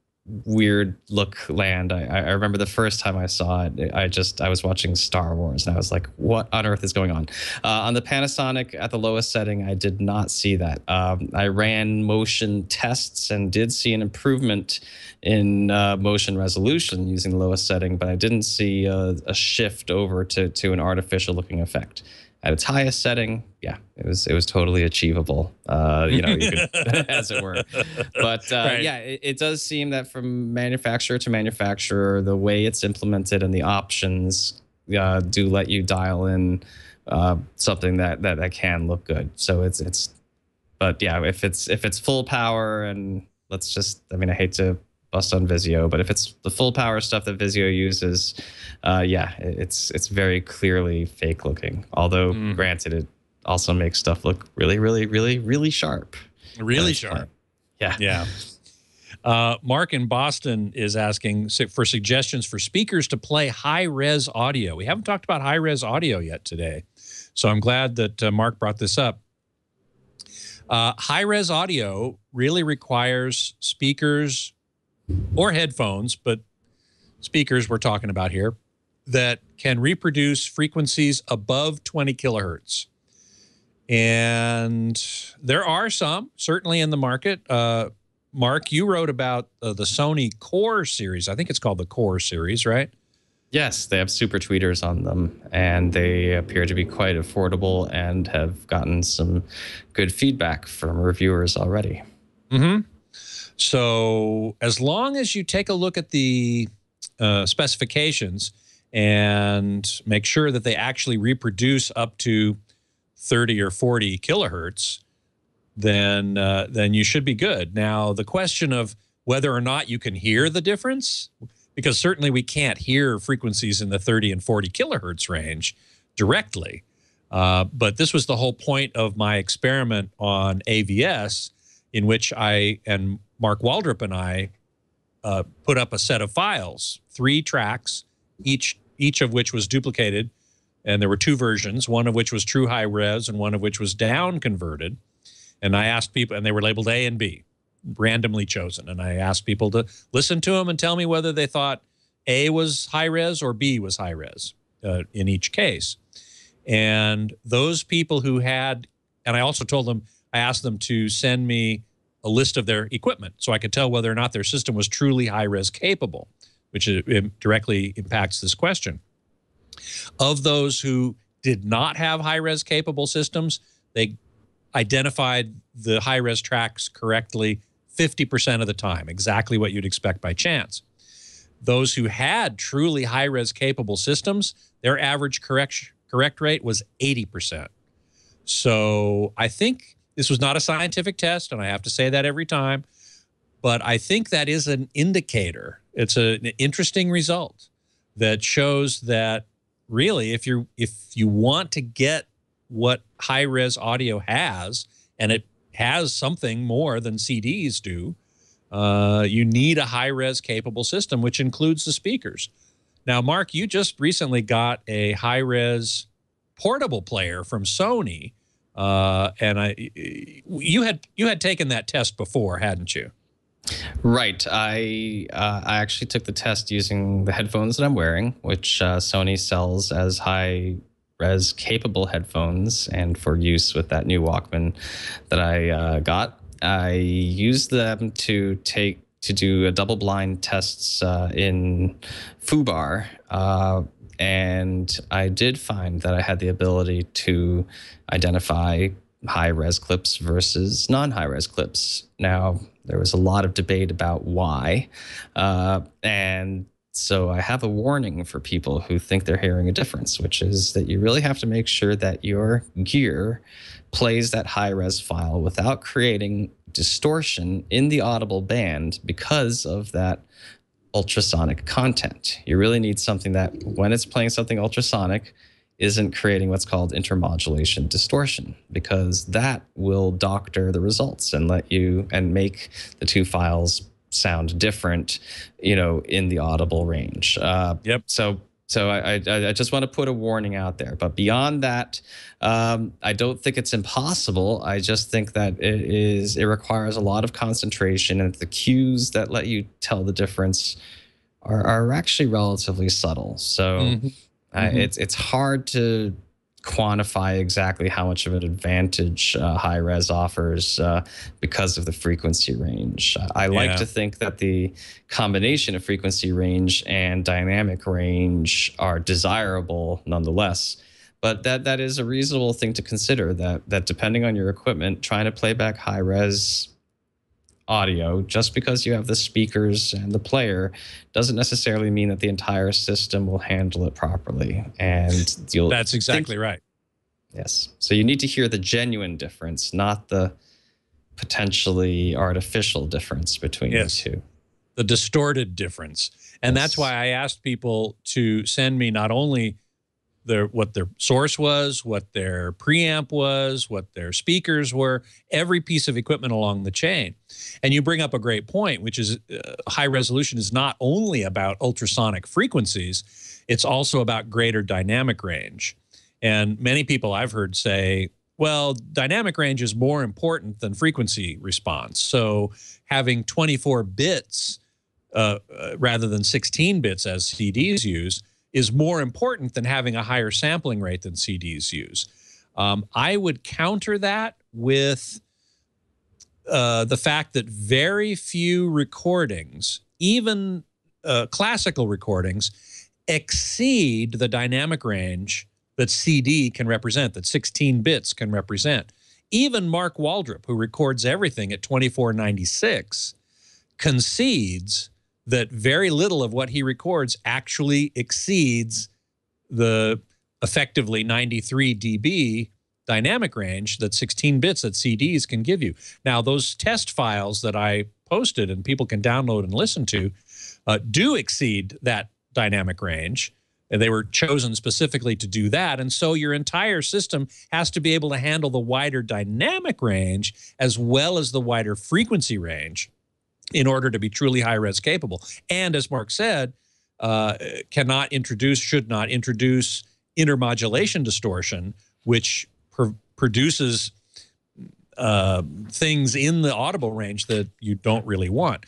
weird look land. I remember the first time I saw it, I was watching Star Wars, and I was like, what on earth is going on? On the Panasonic at the lowest setting, I did not see that. I ran motion tests and did see an improvement in motion resolution using the lowest setting, but I didn't see a shift over to an artificial looking effect. At its highest setting, yeah, it was totally achievable, you know, you could, as it were. But right. yeah, it does seem that from manufacturer to manufacturer, the way it's implemented and the options do let you dial in something that can look good. So but yeah, if it's full power, and let's just, I mean, I hate to bust on Vizio, but if it's the full power stuff that Vizio uses, yeah, it's very clearly fake looking. Although, granted, it also makes stuff look really, really, really, really sharp. Really sharp. Yeah. Yeah. Mark in Boston is asking for suggestions for speakers to play high-res audio. We haven't talked about high-res audio yet today, so I'm glad that Mark brought this up. High-res audio really requires speakers or headphones, but speakers we're talking about here, that can reproduce frequencies above 20 kilohertz. And there are some, certainly in the market. Mark, you wrote about the Sony Core series. I think it's called the Core series, right? Yes, they have super tweeters on them, and they appear to be quite affordable and have gotten some good feedback from reviewers already. Mm-hmm. So as long as you take a look at the specifications and make sure that they actually reproduce up to 30 or 40 kilohertz, then you should be good. Now, the question of whether or not you can hear the difference, because certainly we can't hear frequencies in the 30 and 40 kilohertz range directly. But this was the whole point of my experiment on AVS, in which I and Mark Waldrop and I put up a set of files, 3 tracks, each of which was duplicated. And there were 2 versions, one of which was true high res and one of which was down converted. And I asked people, and they were labeled A and B, randomly chosen. And I asked people to listen to them and tell me whether they thought A was high res or B was high res in each case. And those people who had, and I also told them, I asked them to send me a list of their equipment so I could tell whether or not their system was truly high-res capable, which directly impacts this question. Of those who did not have high-res capable systems, they identified the high-res tracks correctly 50% of the time, exactly what you'd expect by chance. Those who had truly high-res capable systems, their average correct rate was 80%. So I think this was not a scientific test, and I have to say that every time, but I think that is an indicator. It's an interesting result that shows that really if you want to get what high-res audio has, and it has something more than CDs do, you need a high-res capable system, which includes the speakers. Now, Mark, you just recently got a high-res portable player from Sony, and you had taken that test before, hadn't you? Right. I actually took the test using the headphones that I'm wearing, which Sony sells as high-res capable headphones, and for use with that new Walkman that I got. I used them to do a double-blind tests in FUBAR, and I did find that I had the ability to identify high-res clips versus non-high-res clips. Now, there was a lot of debate about why, and so I have a warning for people who think they're hearing a difference, which is that you really have to make sure that your gear plays that high-res file without creating distortion in the audible band because of that ultrasonic content. You really need something that, when it's playing something ultrasonic, isn't creating what's called intermodulation distortion, because that will doctor the results and make the two files sound different, in the audible range. Yep. So I just want to put a warning out there. But beyond that, I don't think it's impossible. I just think that it requires a lot of concentration, and the cues that let you tell the difference are actually relatively subtle. So it's hard to quantify exactly how much of an advantage high-res offers because of the frequency range. I like to think that the combination of frequency range and dynamic range are desirable nonetheless. But that is a reasonable thing to consider, that depending on your equipment, trying to play back high-res audio just because you have the speakers and the player doesn't necessarily mean that the entire system will handle it properly. And that's exactly right. Yes. So you need to hear the genuine difference, not the potentially artificial difference between the two. The distorted difference. And that's why I asked people to send me not only what their source was, what their preamp was, what their speakers were, every piece of equipment along the chain. And you bring up a great point, which is high resolution is not only about ultrasonic frequencies, it's also about greater dynamic range. And many people I've heard say, well, dynamic range is more important than frequency response. So having 24 bits rather than 16 bits as CDs use is more important than having a higher sampling rate than CDs use. I would counter that with the fact that very few recordings, even classical recordings, exceed the dynamic range that CD can represent, that 16 bits can represent. Even Mark Waldrop, who records everything at 2496, concedes that very little of what he records actually exceeds the effectively 93 dB dynamic range that 16 bits that CDs can give you. Now, those test files that I posted and people can download and listen to do exceed that dynamic range. And they were chosen specifically to do that. And so your entire system has to be able to handle the wider dynamic range as well as the wider frequency range in order to be truly high-res capable. And as Mark said, should not introduce intermodulation distortion, which produces things in the audible range that you don't really want.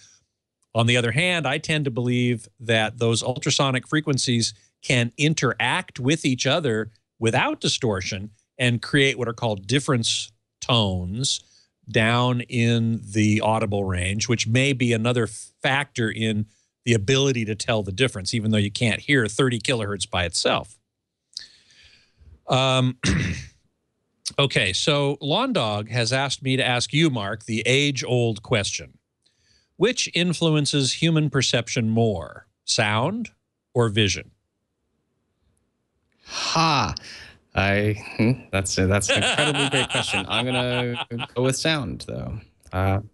On the other hand, I tend to believe that those ultrasonic frequencies can interact with each other without distortion and create what are called difference tones down in the audible range, which may be another factor in the ability to tell the difference, even though you can't hear 30 kilohertz by itself. Okay, so Lawn Dog has asked me to ask you, Mark, the age-old question. Which influences human perception more, sound or vision? That's an incredibly great question. I'm gonna go with sound, though.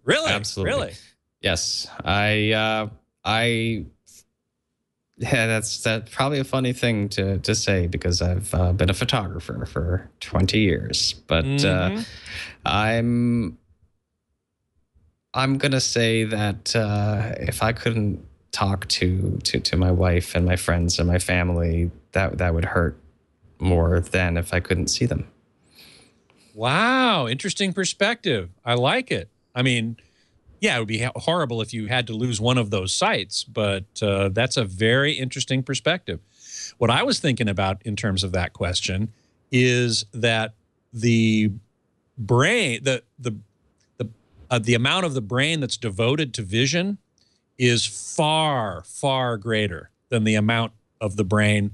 Really? Absolutely. Really? Yes. Yeah, that's probably a funny thing to say because I've been a photographer for 20 years, but I'm gonna say that if I couldn't talk to my wife and my friends and my family, that would hurt more than if I couldn't see them. Wow, interesting perspective. I like it. I mean, yeah, it would be horrible if you had to lose one of those sites, but that's a very interesting perspective. What I was thinking about in terms of that question is that the brain, the amount of the brain that's devoted to vision is far, far greater than the amount of the brain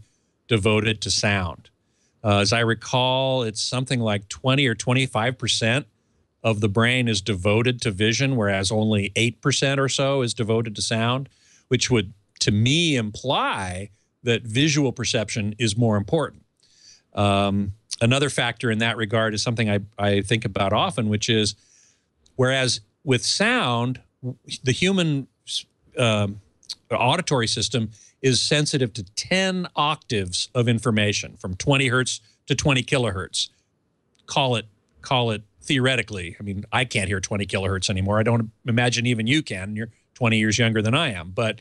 devoted to sound. As I recall, it's something like 20 or 25% of the brain is devoted to vision, whereas only 8% or so is devoted to sound, which would, to me, imply that visual perception is more important. Another factor in that regard is something I think about often, which is, whereas with sound, the human auditory system is sensitive to 10 octaves of information, from 20 hertz to 20 kilohertz. Call it theoretically. I mean, I can't hear 20 kilohertz anymore. I don't imagine even you can. You're 20 years younger than I am. But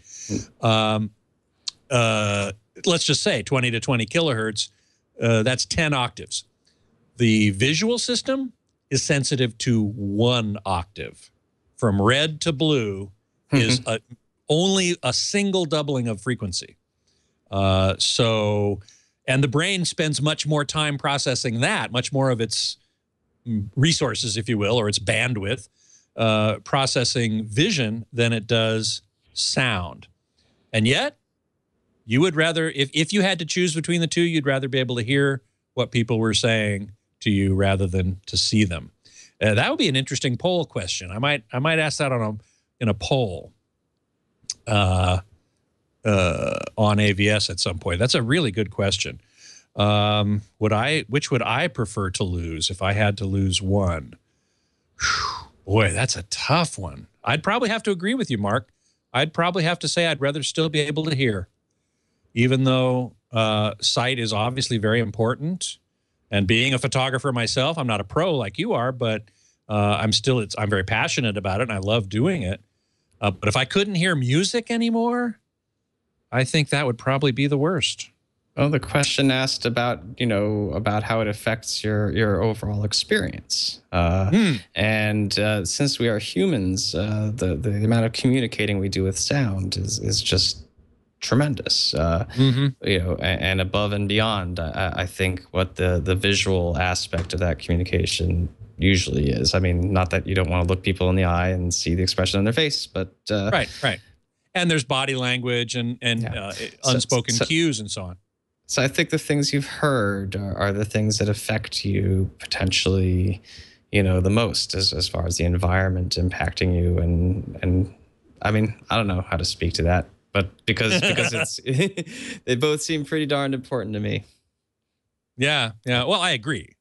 let's just say 20 to 20 kilohertz, that's 10 octaves. The visual system is sensitive to 1 octave. From red to blue is only a single doubling of frequency. And the brain spends much more time processing that, much more of its resources, if you will, or its bandwidth, processing vision than it does sound. And yet, you would rather, if you had to choose between the two, you'd rather be able to hear what people were saying to you rather than to see them. That would be an interesting poll question. I might ask that in a poll on AVS at some point. That's a really good question. Which would I prefer to lose if I had to lose one? Whew, boy, that's a tough one. I'd probably have to agree with you, Mark. I'd probably have to say I'd rather still be able to hear, even though sight is obviously very important. And being a photographer myself, I'm not a pro like you are, but I'm very passionate about it and I love doing it. But if I couldn't hear music anymore, I think that would probably be the worst. Well, the question asked about, about how it affects your overall experience. And since we are humans, the amount of communicating we do with sound is just tremendous. And above and beyond, I think what the visual aspect of that communication usually is. I mean, not that you don't want to look people in the eye and see the expression on their face, but right. And there's body language and unspoken cues and so on. So I think the things you've heard are the things that affect you potentially, the most as far as the environment impacting you. And I mean, I don't know how to speak to that, but because it's they both seem pretty darned important to me. Yeah. Well, I agree.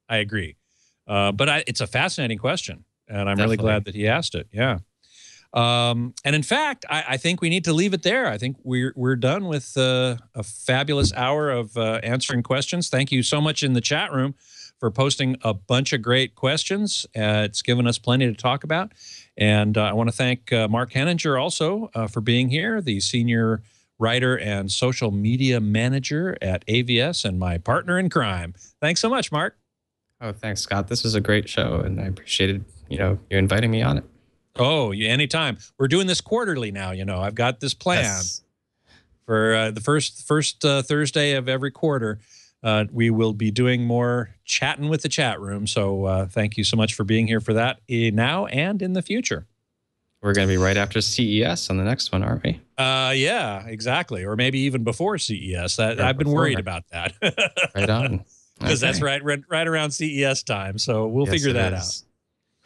But it's a fascinating question, and I'm really glad that he asked it. Yeah. And in fact, I think we need to leave it there. I think we're done with a fabulous hour of answering questions. Thank you so much in the chat room for posting a bunch of great questions. It's given us plenty to talk about. And I want to thank Mark Henninger also for being here, the senior writer and social media manager at AVS and my partner in crime. Thanks so much, Mark. Oh, thanks, Scott. This was a great show, and I appreciated, you inviting me on it. Oh, anytime. We're doing this quarterly now, I've got this plan for the first Thursday of every quarter. We will be doing more chatting with the chat room. So thank you so much for being here for that now and in the future. We're going to be right after CES on the next one, aren't we? Yeah, exactly. Or maybe even before CES. I've been worried about that. Right on. Because that's right around CES time. So we'll figure that out.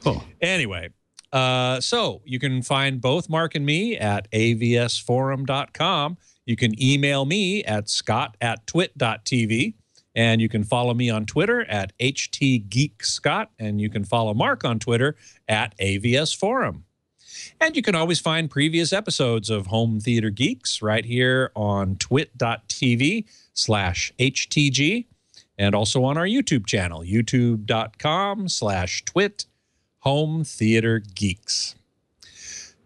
Cool. Anyway. So you can find both Mark and me at avsforum.com. You can email me at scott@twit.tv. And you can follow me on Twitter at HTGeekScott, and you can follow Mark on Twitter at AVSForum. And you can always find previous episodes of Home Theater Geeks right here on twit.tv/HTG, and also on our YouTube channel, youtube.com/twit Home Theater Geeks.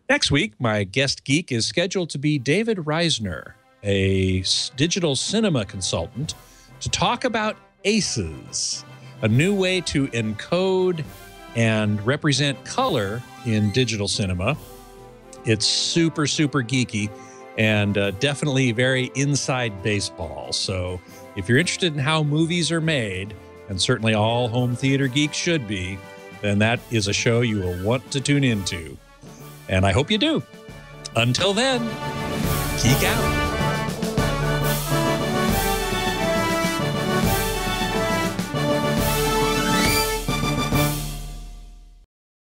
Next week, my guest geek is scheduled to be David Reisner, a digital cinema consultant, to talk about ACEs, a new way to encode and represent color in digital cinema. It's super, super geeky and definitely very inside baseball. So if you're interested in how movies are made, and certainly all home theater geeks should be, then that is a show you will want to tune into. And I hope you do. Until then, geek out.